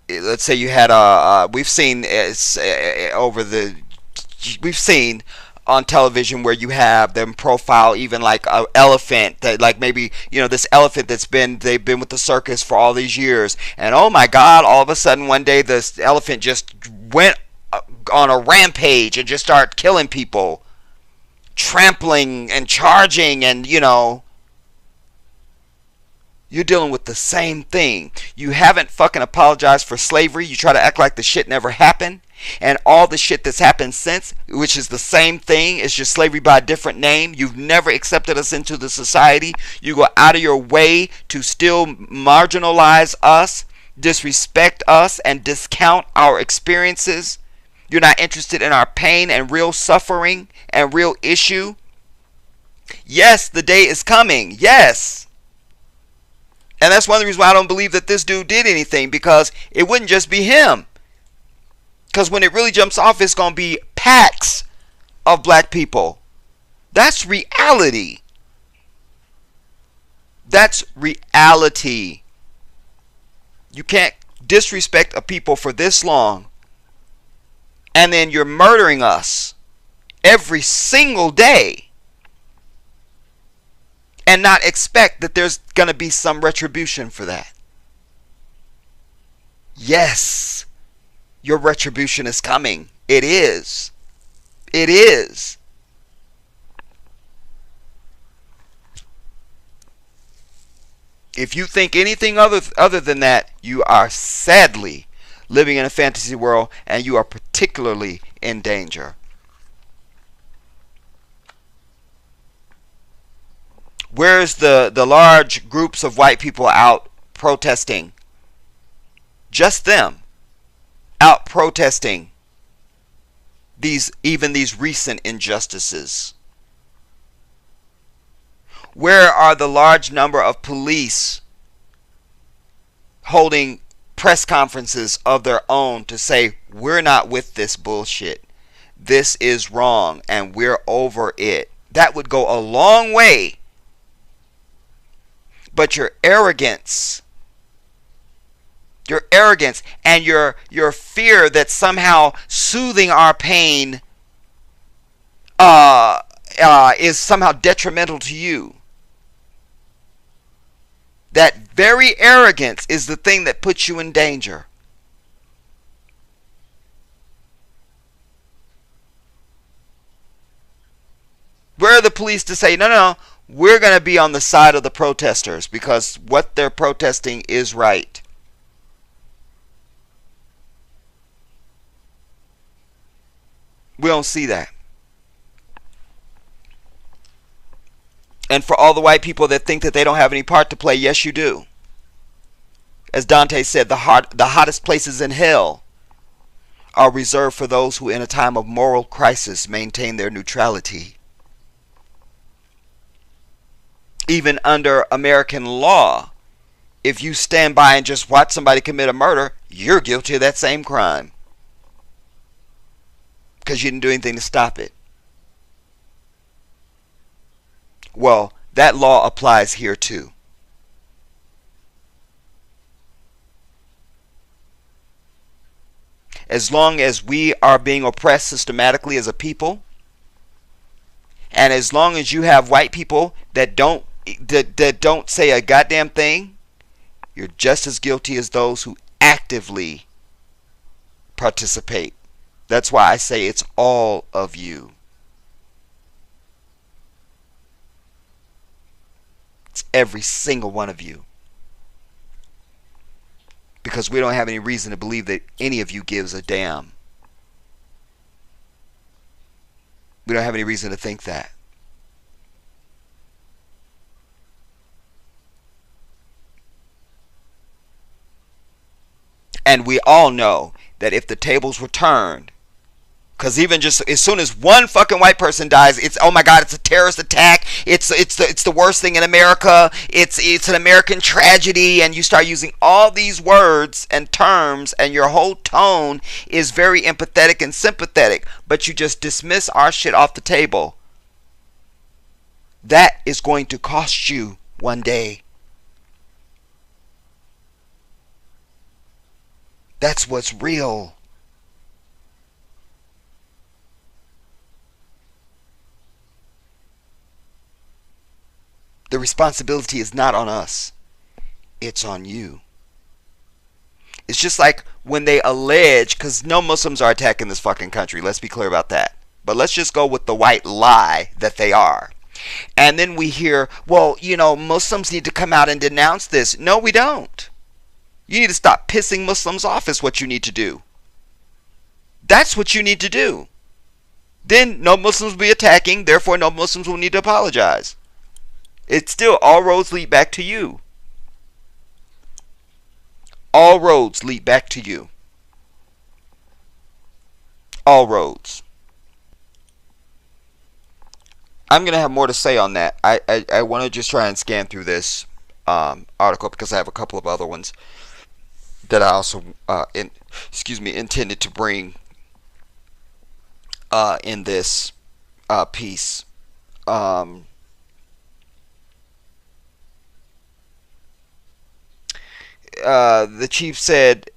let's say you had we've seen on television where you have them profile even like an elephant that, like, maybe this elephant they've been with the circus for all these years, and oh my God, all of a sudden one day this elephant just went on a rampage and just started killing people, trampling and charging, and you're dealing with the same thing. You haven't fucking apologized for slavery. You try to act like the shit never happened. And all the shit that's happened since, which is the same thing, it's just slavery by a different name. You've never accepted us into the society. You go out of your way to still marginalize us, disrespect us, and discount our experiences. You're not interested in our pain and real suffering and real issue. Yes, the day is coming. Yes. And that's one of the reasons why I don't believe that this dude did anything, because it wouldn't just be him. Because when it really jumps off, it's going to be packs of black people. That's reality. That's reality. You can't disrespect a people for this long, and then you're murdering us every single day. and not expect that there's going to be some retribution for that. Yes, your retribution is coming. It is. It is. If you think anything other than that, you are sadly living in a fantasy world, and you are particularly in danger. Where's the large groups of white people out protesting? Just them out protesting even these recent injustices. Where are the large number of police holding press conferences of their own to say, we're not with this bullshit, this is wrong, and we're over it? That would go a long way. But your arrogance and your fear that somehow soothing our pain is somehow detrimental to you. That very arrogance is the thing that puts you in danger. Where are the police to say, no, we're going to be on the side of the protesters because what they're protesting is right? We don't see that. And for all the white people that think that they don't have any part to play, yes, you do. As Dante said, the hottest places in hell are reserved for those who in a time of moral crisis maintain their neutrality. Even under American law, if you stand by and just watch somebody commit a murder, you're guilty of that same crime. Because you didn't do anything to stop it. Well, that law applies here too. As long as we are being oppressed systematically as a people, and as long as you have white people that don't say a goddamn thing, you're just as guilty as those who actively participate. That's why I say it's all of you. It's every single one of you. Because we don't have any reason to believe that any of you gives a damn. We don't have any reason to think that. And we all know that if the tables were turned, because even just as soon as one fucking white person dies, it's, oh my God, it's a terrorist attack. It's the worst thing in America. It's an American tragedy, and you start using all these words and terms, and your whole tone is very empathetic and sympathetic, but you just dismiss our shit off the table. That is going to cost you one day. That's what's real. The responsibility is not on us. It's on you. It's just like when they allege, because no Muslims are attacking this fucking country. Let's be clear about that. But let's just go with the white lie that they are. And then we hear, well, Muslims need to come out and denounce this. No, we don't. You need to stop pissing Muslims off is what you need to do. That's what you need to do. Then no Muslims will be attacking, therefore no Muslims will need to apologize. It's still, all roads lead back to you. All roads lead back to you. All roads. I'm going to have more to say on that. I want to just try and scan through this article because I have a couple of other ones that I also intended to bring in this piece. The chief said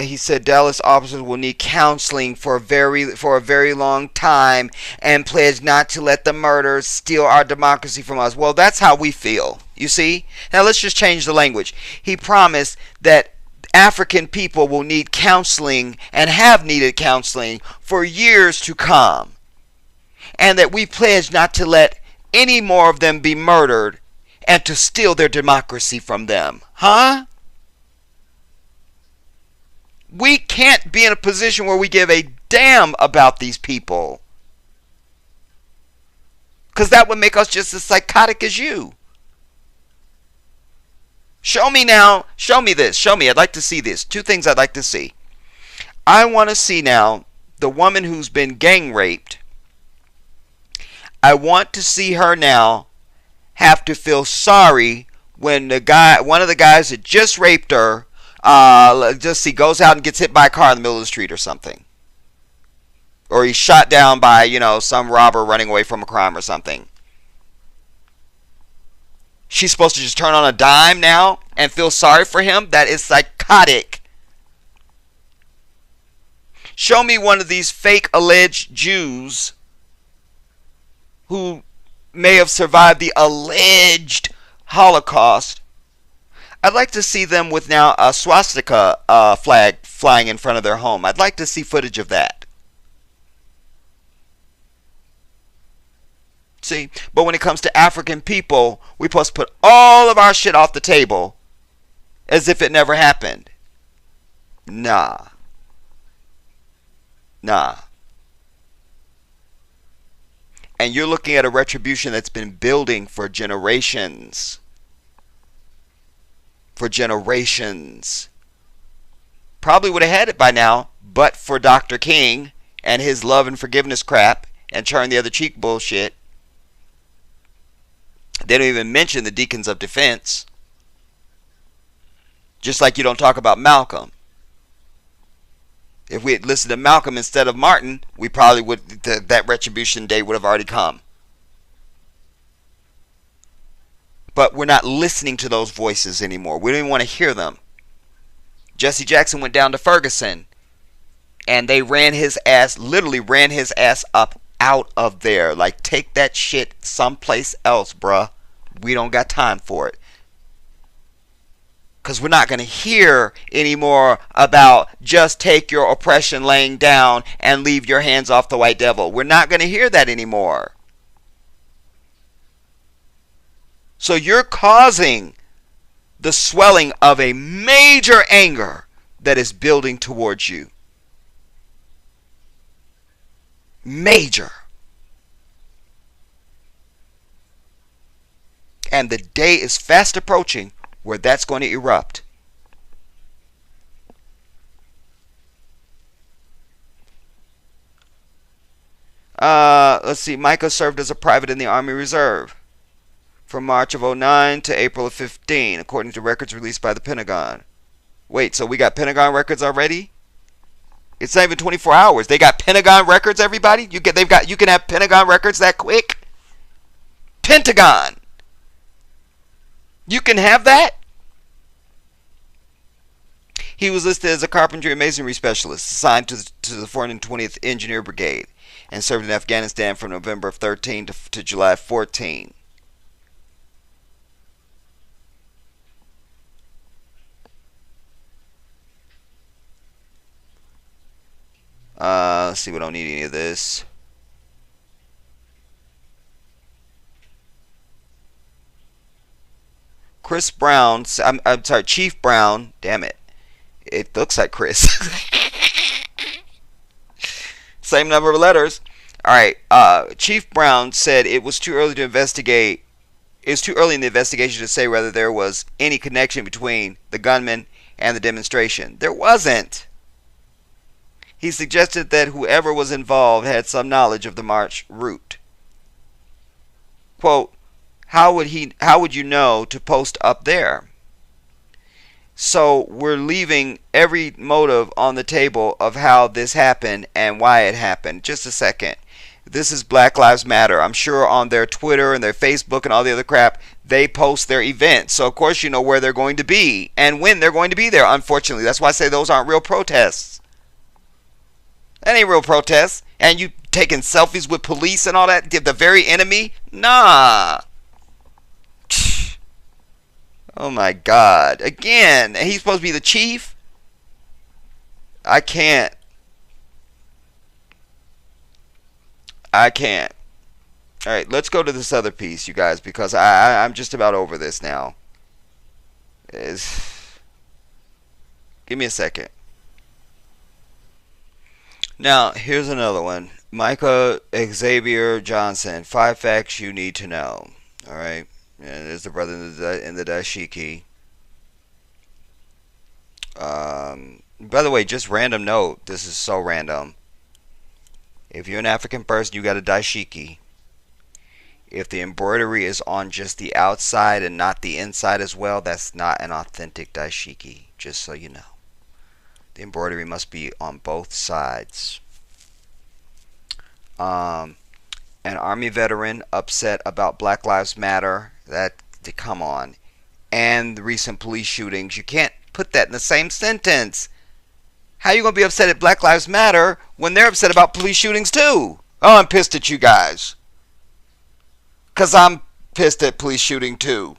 He said Dallas officers will need counseling for a very long time and pledge not to let the murders steal our democracy from us. Well, that's how we feel. You see? Now let's just change the language. He promised that African people will need counseling and have needed counseling for years to come, and that we pledge not to let any more of them be murdered and to steal their democracy from them. Huh? We can't be in a position where we give a damn about these people, because that would make us just as psychotic as you. Show me now. Show me this. Show me. I'd like to see this. Two things I'd like to see. I want to see now the woman who's been gang raped. I want to see her now have to feel sorry when one of the guys that just raped her, goes out and gets hit by a car in the middle of the street or something. Or he's shot down by, some robber running away from a crime or something. She's supposed to just turn on a dime now and feel sorry for him? That is psychotic. Show me one of these fake alleged Jews who may have survived the alleged Holocaust. I'd like to see them with now a swastika flag flying in front of their home. I'd like to see footage of that. See? But when it comes to African people, we're supposed to put all of our shit off the table as if it never happened. Nah. And you're looking at a retribution that's been building for generations. Probably would have had it by now, but for Dr. King and his love and forgiveness crap and turn the other cheek bullshit. They don't even mention the deacons of defense. Just like you don't talk about Malcolm. If we had listened to Malcolm instead of Martin, we probably would, that retribution day would have already come. But we're not listening to those voices anymore. We don't even want to hear them. Jesse Jackson went down to Ferguson, and they literally ran his ass up out of there. Like, take that shit someplace else, bruh. We don't got time for it. Because we're not going to hear anymore about just take your oppression laying down and leave your hands off the white devil. We're not going to hear that anymore. So you're causing the swelling of a major anger that is building towards you. Major. And the day is fast approaching where that's going to erupt. Let's see. Micah served as a private in the Army Reserve from March of 2009 to April of 2015, according to records released by the Pentagon. Wait, so we got Pentagon records already? It's not even 24 hours. They got Pentagon records, everybody? You can have Pentagon records that quick? Pentagon! You can have that? He was listed as a carpentry and masonry specialist assigned to the 420th Engineer Brigade and served in Afghanistan from November of 13 to July 14. Let's see, we don't need any of this. Chris Brown, I'm sorry, Chief Brown, damn it. It looks like Chris. Same number of letters. Alright, Chief Brown said it was too early to investigate. It's too early in the investigation to say whether there was any connection between the gunman and the demonstration. There wasn't. He suggested that whoever was involved had some knowledge of the march route. Quote, how would you know to post up there? So we're leaving every motive on the table of how this happened and why it happened. Just a second. This is Black Lives Matter. I'm sure on their Twitter and their Facebook and all the other crap, they post their events. So, of course, you know where they're going to be and when they're going to be there, unfortunately. That's why I say those aren't real protests. That ain't real protests. And you taking selfies with police and all that, give the very enemy? Nah. Oh, my God. Again, he's supposed to be the chief? I can't. All right, let's go to this other piece, you guys, because I'm just about over this now. Give me a second. Now, here's another one. Micah Johnson. 5 facts you need to know. All right. And there's the brother in the dashiki. By the way, just random note. This is so random. If you're an African person, you got a dashiki. If the embroidery is on just the outside and not the inside as well, that's not an authentic dashiki, just so you know. The embroidery must be on both sides. An Army veteran upset about Black Lives Matter. Come on. And the recent police shootings. You can't put that in the same sentence. How are you going to be upset at Black Lives Matter when they're upset about police shootings too? Oh, I'm pissed at you guys. Because I'm pissed at police shooting too.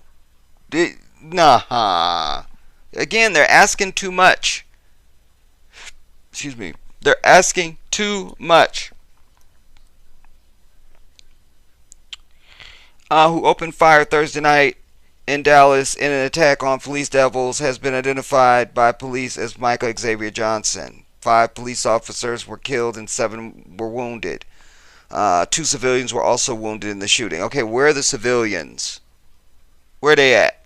Nah. Again, they're asking too much. Excuse me. They're asking too much. Who opened fire Thursday night in Dallas in an attack on police devils has been identified by police as Micah Johnson. 5 police officers were killed and 7 were wounded. 2 civilians were also wounded in the shooting. Okay, where are the civilians? Where are they at?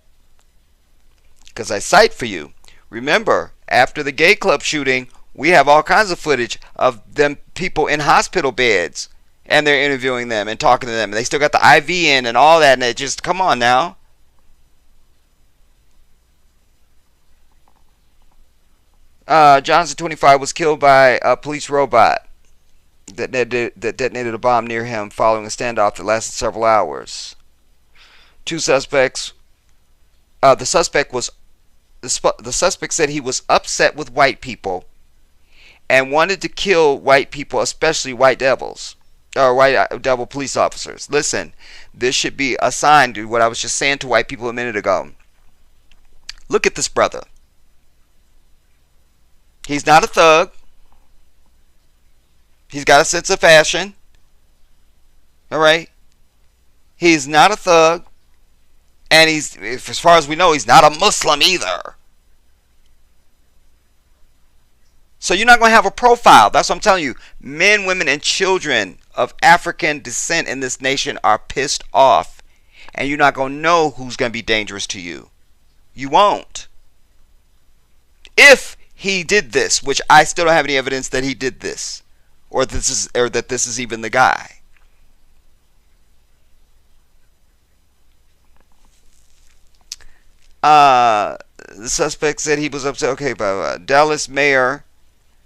Because I cite for you. Remember, after the gay club shooting, we have all kinds of footage of them people in hospital beds. And they're interviewing them and talking to them. And they still got the IV in and all that. And it just, come on now. Johnson, 25, was killed by a police robot that detonated a bomb near him following a standoff that lasted several hours. 2 suspects. The suspect said he was upset with white people and wanted to kill white people, especially white devils. Or white devil police officers. Listen, this should be a sign to what I was just saying to white people a minute ago. Look at this brother. He's not a thug. He's got a sense of fashion. Alright? He's not a thug. And as far as we know, he's not a Muslim either. So you're not going to have a profile. That's what I'm telling you. Men, women, and children of African descent in this nation are pissed off. And you're not going to know who's going to be dangerous to you. You won't. If he did this, which I still don't have any evidence that he did this, or that this is even the guy. The suspect said he was upset. Okay, but Dallas mayor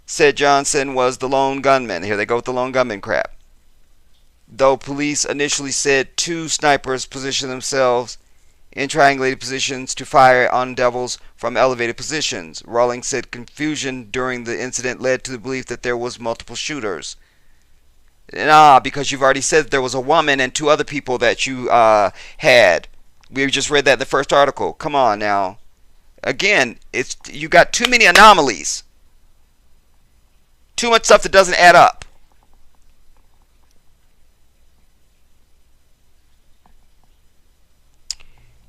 said Johnson was the lone gunman. Here they go with the lone gunman crap. Though police initially said 2 snipers positioned themselves in triangulated positions to fire on devils from elevated positions. Rawlings said confusion during the incident led to the belief that there was multiple shooters. Nah, because you've already said there was a woman and 2 other people that you had. We just read that in the first article. Come on now. Again, you got too many anomalies. Too much stuff that doesn't add up.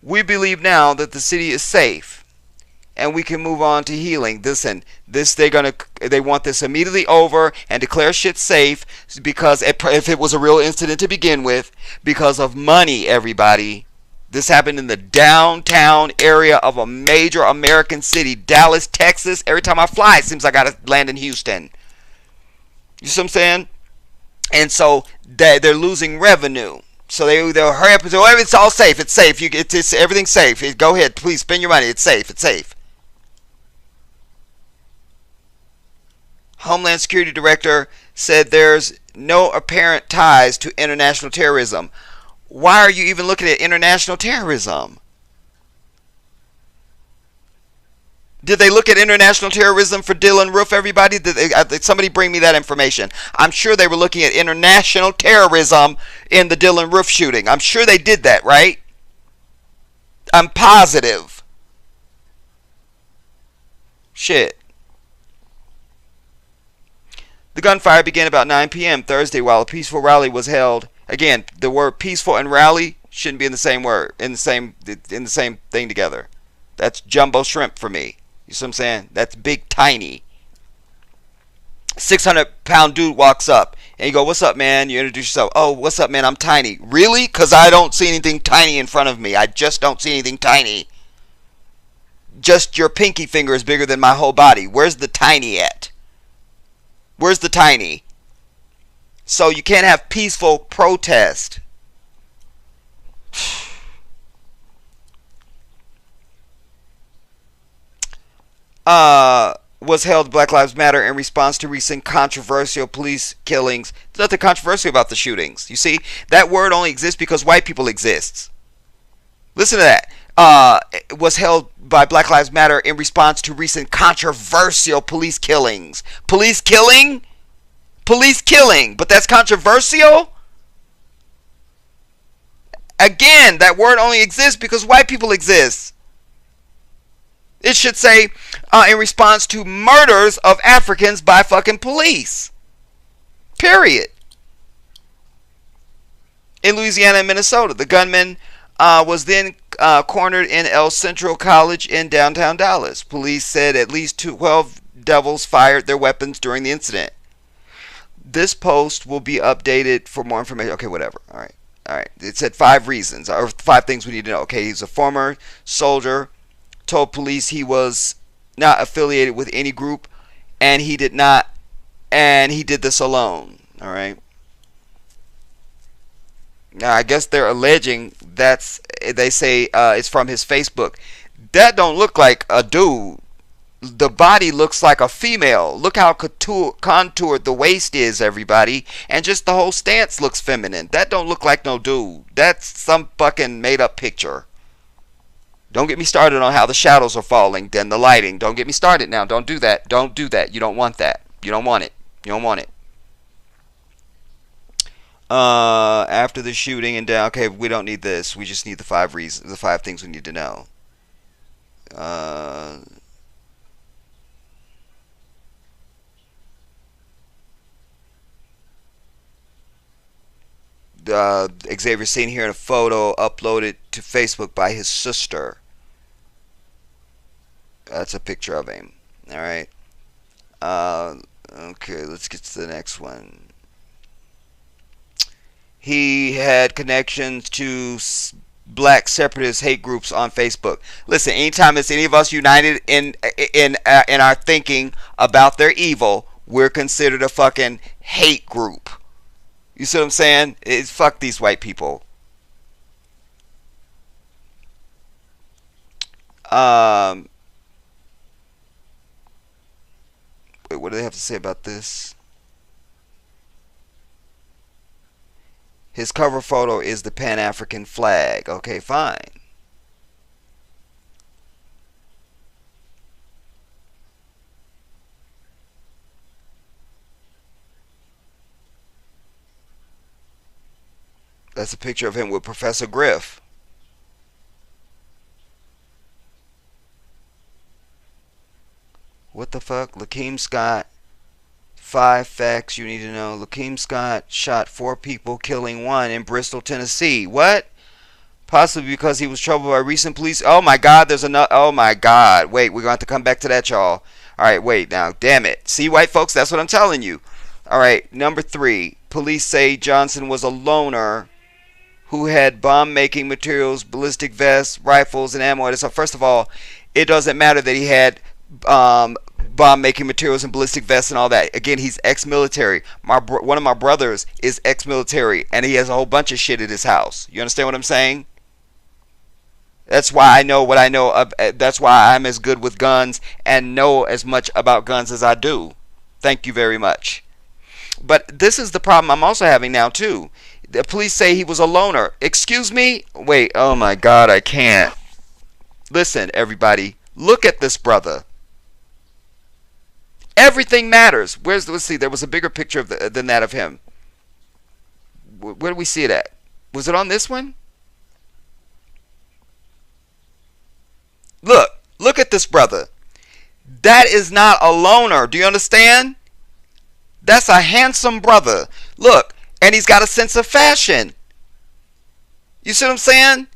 We believe now that the city is safe and we can move on to healing. Listen, they want this immediately over and declare shit safe because if it was a real incident to begin with, because of money, everybody. This happened in the downtown area of a major American city, Dallas, Texas. Every time I fly, it seems like I gotta land in Houston. You see what I'm saying? And so they're losing revenue. So they'll hurry up and say, "Oh, it's all safe. It's safe. It's everything's safe. Go ahead, please spend your money. It's safe. It's safe." Homeland Security Director said there's no apparent ties to international terrorism. Why are you even looking at international terrorism? Did they look at international terrorism for Dylan Roof, everybody? Did somebody bring me that information? I'm sure they were looking at international terrorism in the Dylan Roof shooting. I'm sure they did that, right? I'm positive. Shit. The gunfire began about 9 p.m. Thursday while a peaceful rally was held. Again, the word peaceful and rally shouldn't be in the same word, in the same thing together. That's jumbo shrimp for me. You see what I'm saying? That's big tiny. 600-pound dude walks up and you go, "What's up, man?" You introduce yourself. "Oh, what's up, man? I'm tiny." Really? Because I don't see anything tiny in front of me. I just don't see anything tiny. Just your pinky finger is bigger than my whole body. Where's the tiny at? Where's the tiny? So you can't have peaceful protest. Was held Black Lives Matter in response to recent controversial police killings. There's nothing controversial about the shootings. You see, that word only exists because white people exist. Listen to that. Was held by Black Lives Matter in response to recent controversial police killings. Police killing? Police killing. But that's controversial? Again, that word only exists because white people exist. It should say, in response to murders of Africans by fucking police. Period. In Louisiana and Minnesota, the gunman was then cornered in El Centro College in downtown Dallas. Police said at least 12 devils fired their weapons during the incident. This post will be updated for more information. Okay, whatever. All right. It said 5 reasons, or 5 things we need to know. Okay, he's a former soldier. Told police he was not affiliated with any group, and he did this alone. All right. Now I guess they're alleging they say it's from his Facebook. That don't look like a dude. The body looks like a female. Look how contoured the waist is, everybody, and just the whole stance looks feminine. That don't look like no dude. That's some fucking made up picture. Don't get me started on how the shadows are falling, then the lighting. Don't get me started now. Don't do that. Don't do that. You don't want that. You don't want it. You don't want it. After the shooting and down. Okay, we don't need this. We just need the 5 reasons, the 5 things we need to know. Xavier seen here in a photo uploaded to Facebook by his sister. That's a picture of him. All right. Okay, let's get to the next one. He had connections to black separatist hate groups on Facebook. Listen, anytime it's any of us united in our thinking about their evil, we're considered a fucking hate group. You see what I'm saying? Fuck these white people. Wait, what do they have to say about this? His cover photo is the Pan-African flag. Okay, fine. That's a picture of him with Professor Griff. What the fuck? Lakeem Scott. 5 facts you need to know. Lakeem Scott shot 4 people, killing 1 in Bristol, Tennessee. What? Possibly because he was troubled by recent police. Oh my God, there's another. Oh my God. Wait, we're going to have to come back to that, y'all. Alright, wait now. Damn it. See, white folks, that's what I'm telling you. Alright, number 3. Police say Johnson was a loner who had bomb-making materials, ballistic vests, rifles, and ammo. So first of all, it doesn't matter that he had bomb-making materials and ballistic vests and all that. Again, he's ex-military. One of my brothers is ex-military, and he has a whole bunch of shit at his house. You understand what I'm saying? That's why I know what I know. That's why I'm as good with guns and know as much about guns as I do. Thank you very much. But this is the problem I'm also having now too. The police say he was a loner. Excuse me? Wait, oh my God, I can't. Listen, everybody, look at this brother. Everything matters. Let's see, there was a bigger picture than that of him. Where do we see it at? Was it on this one? Look at this brother. That is not a loner. Do you understand? That's a handsome brother. Look, and he's got a sense of fashion. You see what I'm saying?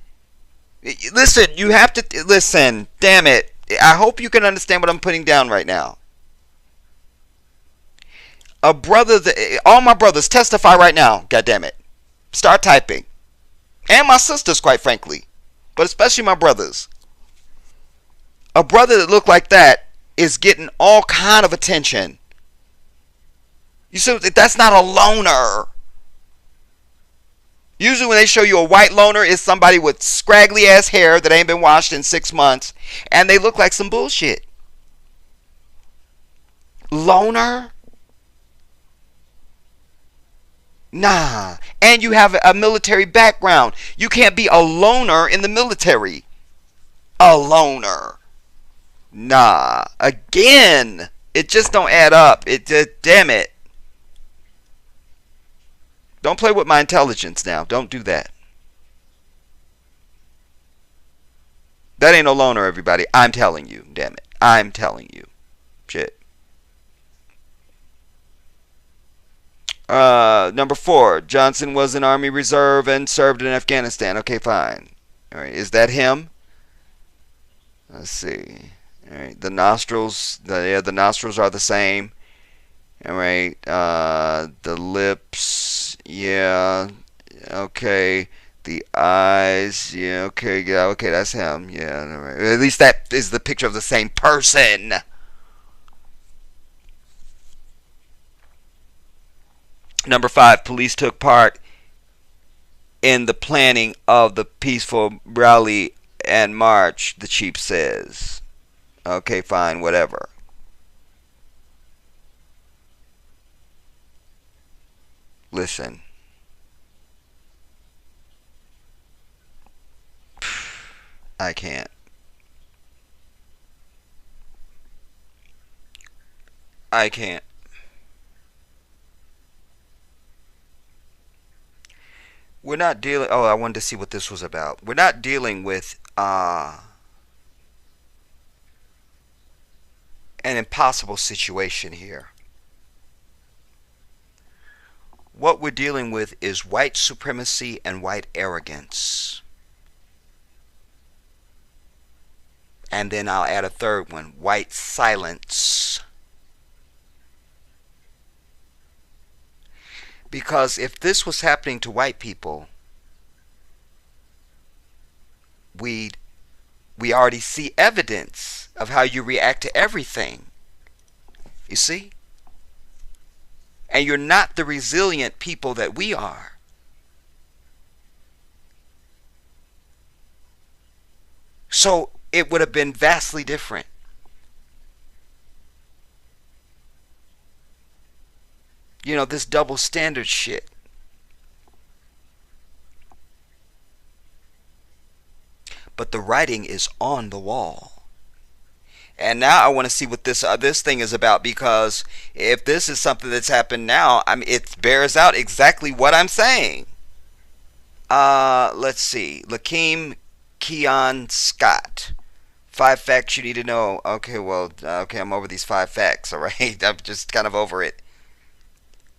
Listen, you have to listen. Damn it. I hope you can understand what I'm putting down right now. A brother, all my brothers testify right now. God damn it. Start typing. And my sisters, quite frankly. But especially my brothers. A brother that looked like that is getting all kind of attention. You see, that's not a loner. Usually when they show you a white loner, it's somebody with scraggly ass hair that ain't been washed in 6 months. And they look like some bullshit. Loner? Nah. And you have a military background. You can't be a loner in the military. A loner. Nah. Again. It just don't add up. Damn it. Don't play with my intelligence now. Don't do that. That ain't no loner, everybody. I'm telling you. Damn it. I'm telling you. Shit. Number 4. Johnson was in Army Reserve and served in Afghanistan. Okay, fine. All right. Is that him? Let's see. All right. The nostrils. The nostrils are the same. All right. The lips. Yeah. Okay. The eyes. Yeah. Okay. Yeah. Okay. That's him. Yeah. All right. At least that is the picture of the same person. Number 5. Police took part in the planning of the peaceful rally and march, the chief says. Okay, fine. Whatever. Listen. I can't. I can't. We're not dealing... Oh, I wanted to see what this was about. We're not dealing with an impossible situation here. What we're dealing with is white supremacy and white arrogance. And then I'll add a third one, white silence. Because if this was happening to white people, we already see evidence of how you react to everything. You see? And you're not the resilient people that we are. So it would have been vastly different. You know, this double standard shit. But the writing is on the wall. And now I want to see what this thing is about, because if this is something that's happened now, I mean, it bears out exactly what I'm saying. Let's see. Lakeem Keon Scott. 5 facts you need to know. Okay, well, okay, I'm over these 5 facts, all right? I'm just kind of over it.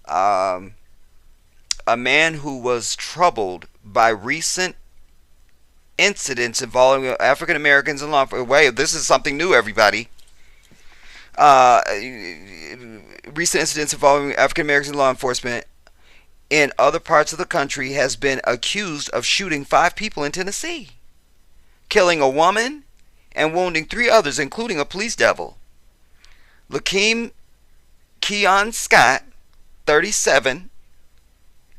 A man who was troubled by recent incidents involving African Americans in law enforcement. Wait, this is something new, everybody. Recent incidents involving African Americans in law enforcement in other parts of the country has been accused of shooting 5 people in Tennessee, killing a woman and wounding 3 others, including a police devil. Lakeem Keon Scott, 37.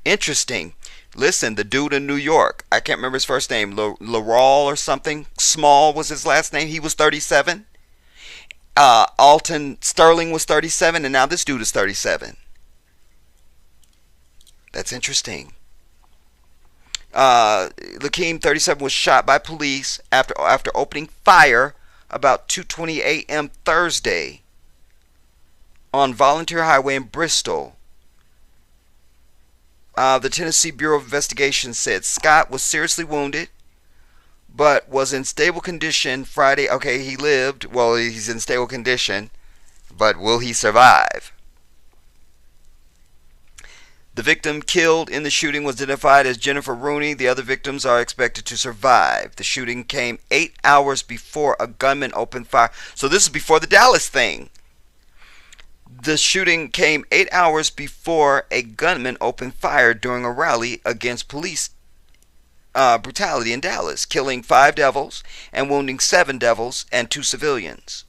Interesting. Listen, the dude in New York, I can't remember his first name, Laurel or something. Small was his last name. He was 37. Alton Sterling was 37, and now this dude is 37. That's interesting. Lakeem, 37, was shot by police after opening fire about 2:20 a.m. Thursday on Volunteer Highway in Bristol. The Tennessee Bureau of Investigation said Scott was seriously wounded, but was in stable condition Friday. Okay, he lived. Well, he's in stable condition, but will he survive? The victim killed in the shooting was identified as Jennifer Rooney. The other victims are expected to survive. The shooting came 8 hours before a gunman opened fire. So this is before the Dallas thing. The shooting came 8 hours before a gunman opened fire during a rally against police brutality in Dallas, killing 5 devils and wounding 7 devils and 2 civilians.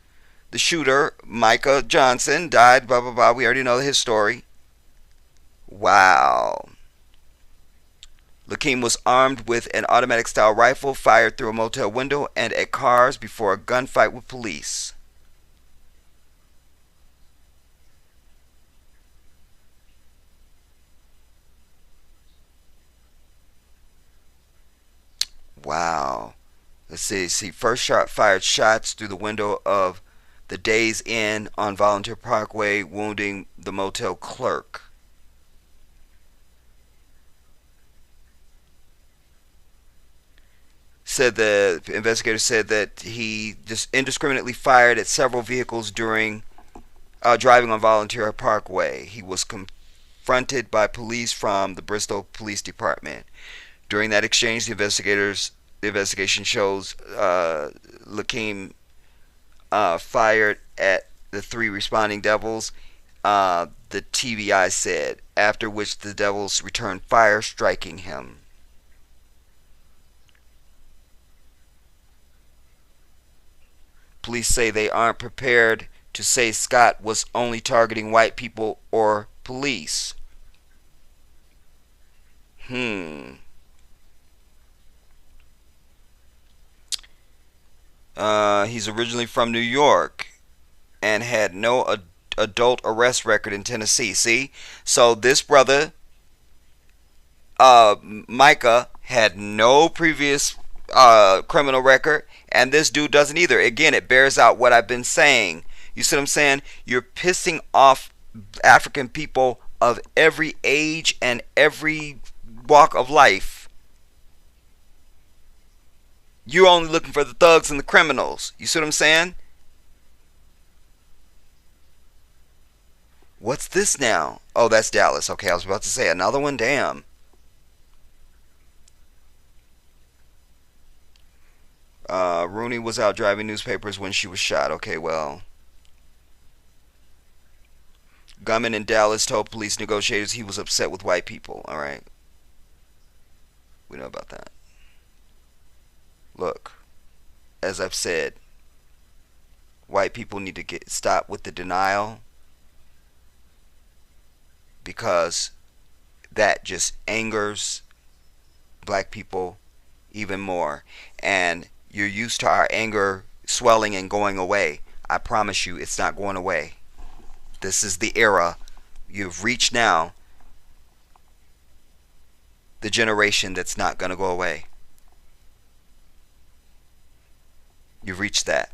The shooter, Micah Johnson, died, blah, blah, blah. We already know his story. Wow. Lakeem was armed with an automatic style rifle, fired through a motel window and at cars before a gunfight with police. Wow. Let's see. First shot fired shots through the window of the Days Inn on Volunteer Parkway, wounding the motel clerk. Said the investigator said that he just indiscriminately fired at several vehicles during driving on Volunteer Parkway. He was confronted by police from the Bristol Police Department. During that exchange, the investigation shows Lakeem fired at the 3 responding devils. The TBI said, after which the devils returned fire, striking him. Police say they aren't prepared to say Scott was only targeting white people or police. He's originally from New York and had no adult arrest record in Tennessee. See? So this brother, Micah, had no previous criminal record, and this dude doesn't either. Again, it bears out what I've been saying. You see what I'm saying? You're pissing off African people of every age and every walk of life. You're only looking for the thugs and the criminals. You see what I'm saying? What's this now? Oh, that's Dallas. Okay, I was about to say another one. Damn. Rooney was out driving newspapers when she was shot. Okay, well. Gunman in Dallas told police negotiators he was upset with white people. Alright. We know about that. Look, as I've said, white people need to stop with the denial, because that just angers black people even more. And you're used to our anger swelling and going away. I promise you, it's not going away. This is the era you've reached now. The generation that's not going to go away. You've reached that.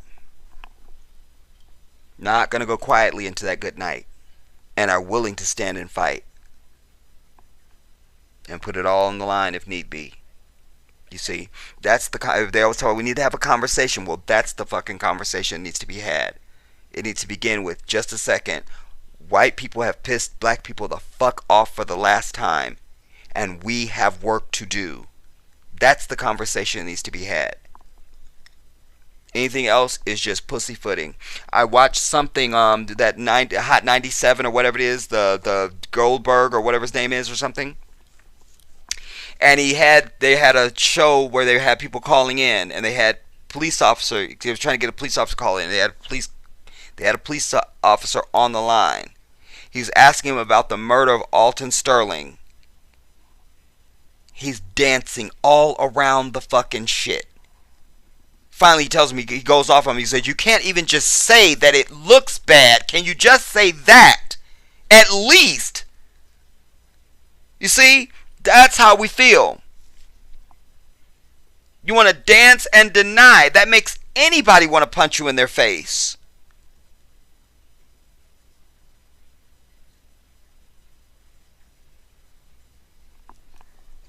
Not going to go quietly into that good night. And are willing to stand and fight. And put it all on the line if need be. You see, that's the, they always tell me we need to have a conversation. Well, that's the fucking conversation that needs to be had. It needs to begin with, just a second, white people have pissed black people the fuck off for the last time. And we have work to do. That's the conversation that needs to be had. Anything else is just pussyfooting. I watched something that Hot 97 or whatever it is, the Goldberg or whatever his name is or something. And they had a show where they had people calling in, and they had police officer. They were trying to get a police officer to call in. They had a police officer on the line. He was asking him about the murder of Alton Sterling. He's dancing all around the fucking shit. Finally, he tells me, he goes off on me. He says, you can't even just say that it looks bad. Can you just say that? At least. You see, that's how we feel. You want to dance and deny. That makes anybody want to punch you in their face.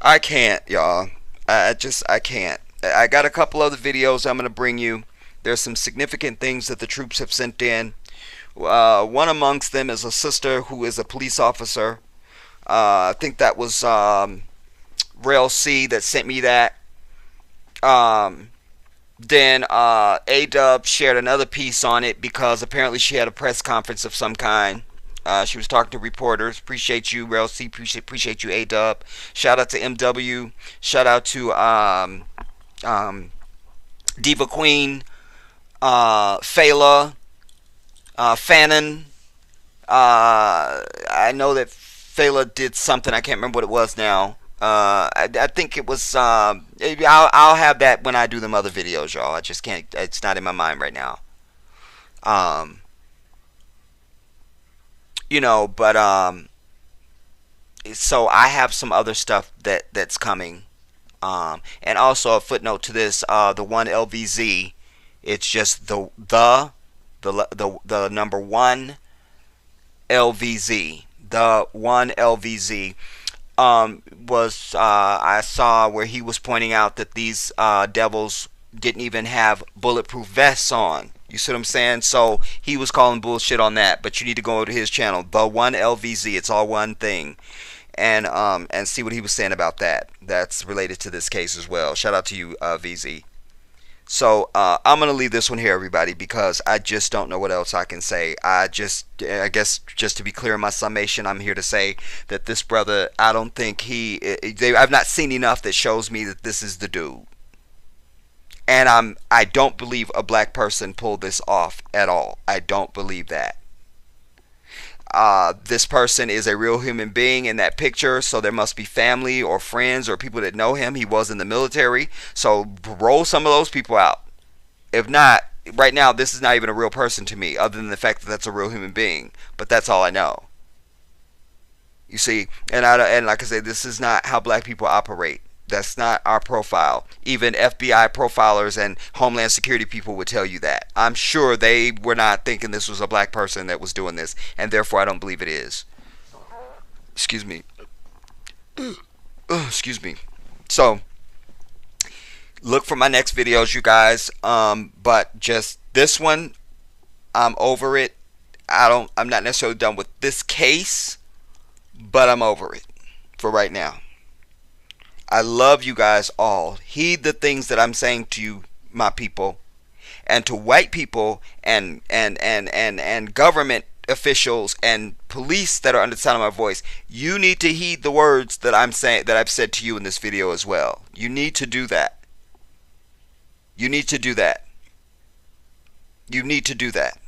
I can't, y'all. I can't. I got a couple other videos I'm going to bring you. There's some significant things that the troops have sent in. One amongst them is a sister who is a police officer. I think that was Rail C that sent me that. Then A-Dub shared another piece on it because apparently she had a press conference of some kind. She was talking to reporters. Appreciate you, Rail C. Appreciate you, A-Dub. Shout out to MW. Shout out to Diva Queen, Fela, Fanon. I know that Fela did something. I can't remember what it was now. I think it was. I'll have that when I do them other videos, y'all. I just can't. It's not in my mind right now. But so I have some other stuff that's coming. And also a footnote to this: the one LVZ. It's just the number one LVZ. The one LVZ. Was I saw where he was pointing out that these devils didn't even have bulletproof vests on. You see what I'm saying? So he was calling bullshit on that. But you need to go to his channel, the one LVZ. It's all one thing, and see what he was saying about that. That's related to this case as well. Shout out to you, VZ. So I'm gonna leave this one here, everybody, because I just don't know what else I can say. I guess just to be clear in my summation, I'm here to say that this brother, I don't think I've not seen enough that shows me that this is the dude. And I don't believe a black person pulled this off at all. I don't believe that. This person is a real human being in that picture, so there must be family or friends or people that know him. He was in the military, so roll some of those people out. If not, right now this is not even a real person to me, other than the fact that that's a real human being. But that's all I know. You see, and like I said, this is not how black people operate. That's not our profile. Even FBI profilers and Homeland Security people would tell you that. I'm sure they were not thinking this was a black person that was doing this, and therefore I don't believe it is. Excuse me. Excuse me. So, look for my next videos, you guys. But just this one, I'm over it. I'm not necessarily done with this case, but I'm over it for right now. I love you guys all. Heed the things that I'm saying to you, my people, and to white people and government officials and police that are under the sound of my voice. You need to heed the words that I'm saying, that I've said to you in this video as well. You need to do that. You need to do that. You need to do that.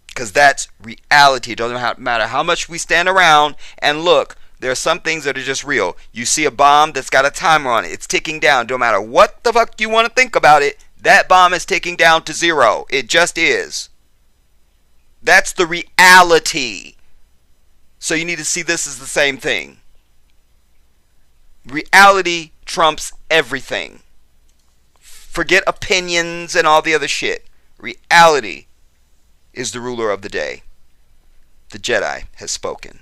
Because that's reality. It doesn't matter how much we stand around and look. There are some things that are just real. You see a bomb that's got a timer on it. It's ticking down. No matter what the fuck you want to think about it, that bomb is ticking down to zero. It just is. That's the reality. So you need to see this as the same thing. Reality trumps everything. Forget opinions and all the other shit. Reality is the ruler of the day. The Jedi has spoken.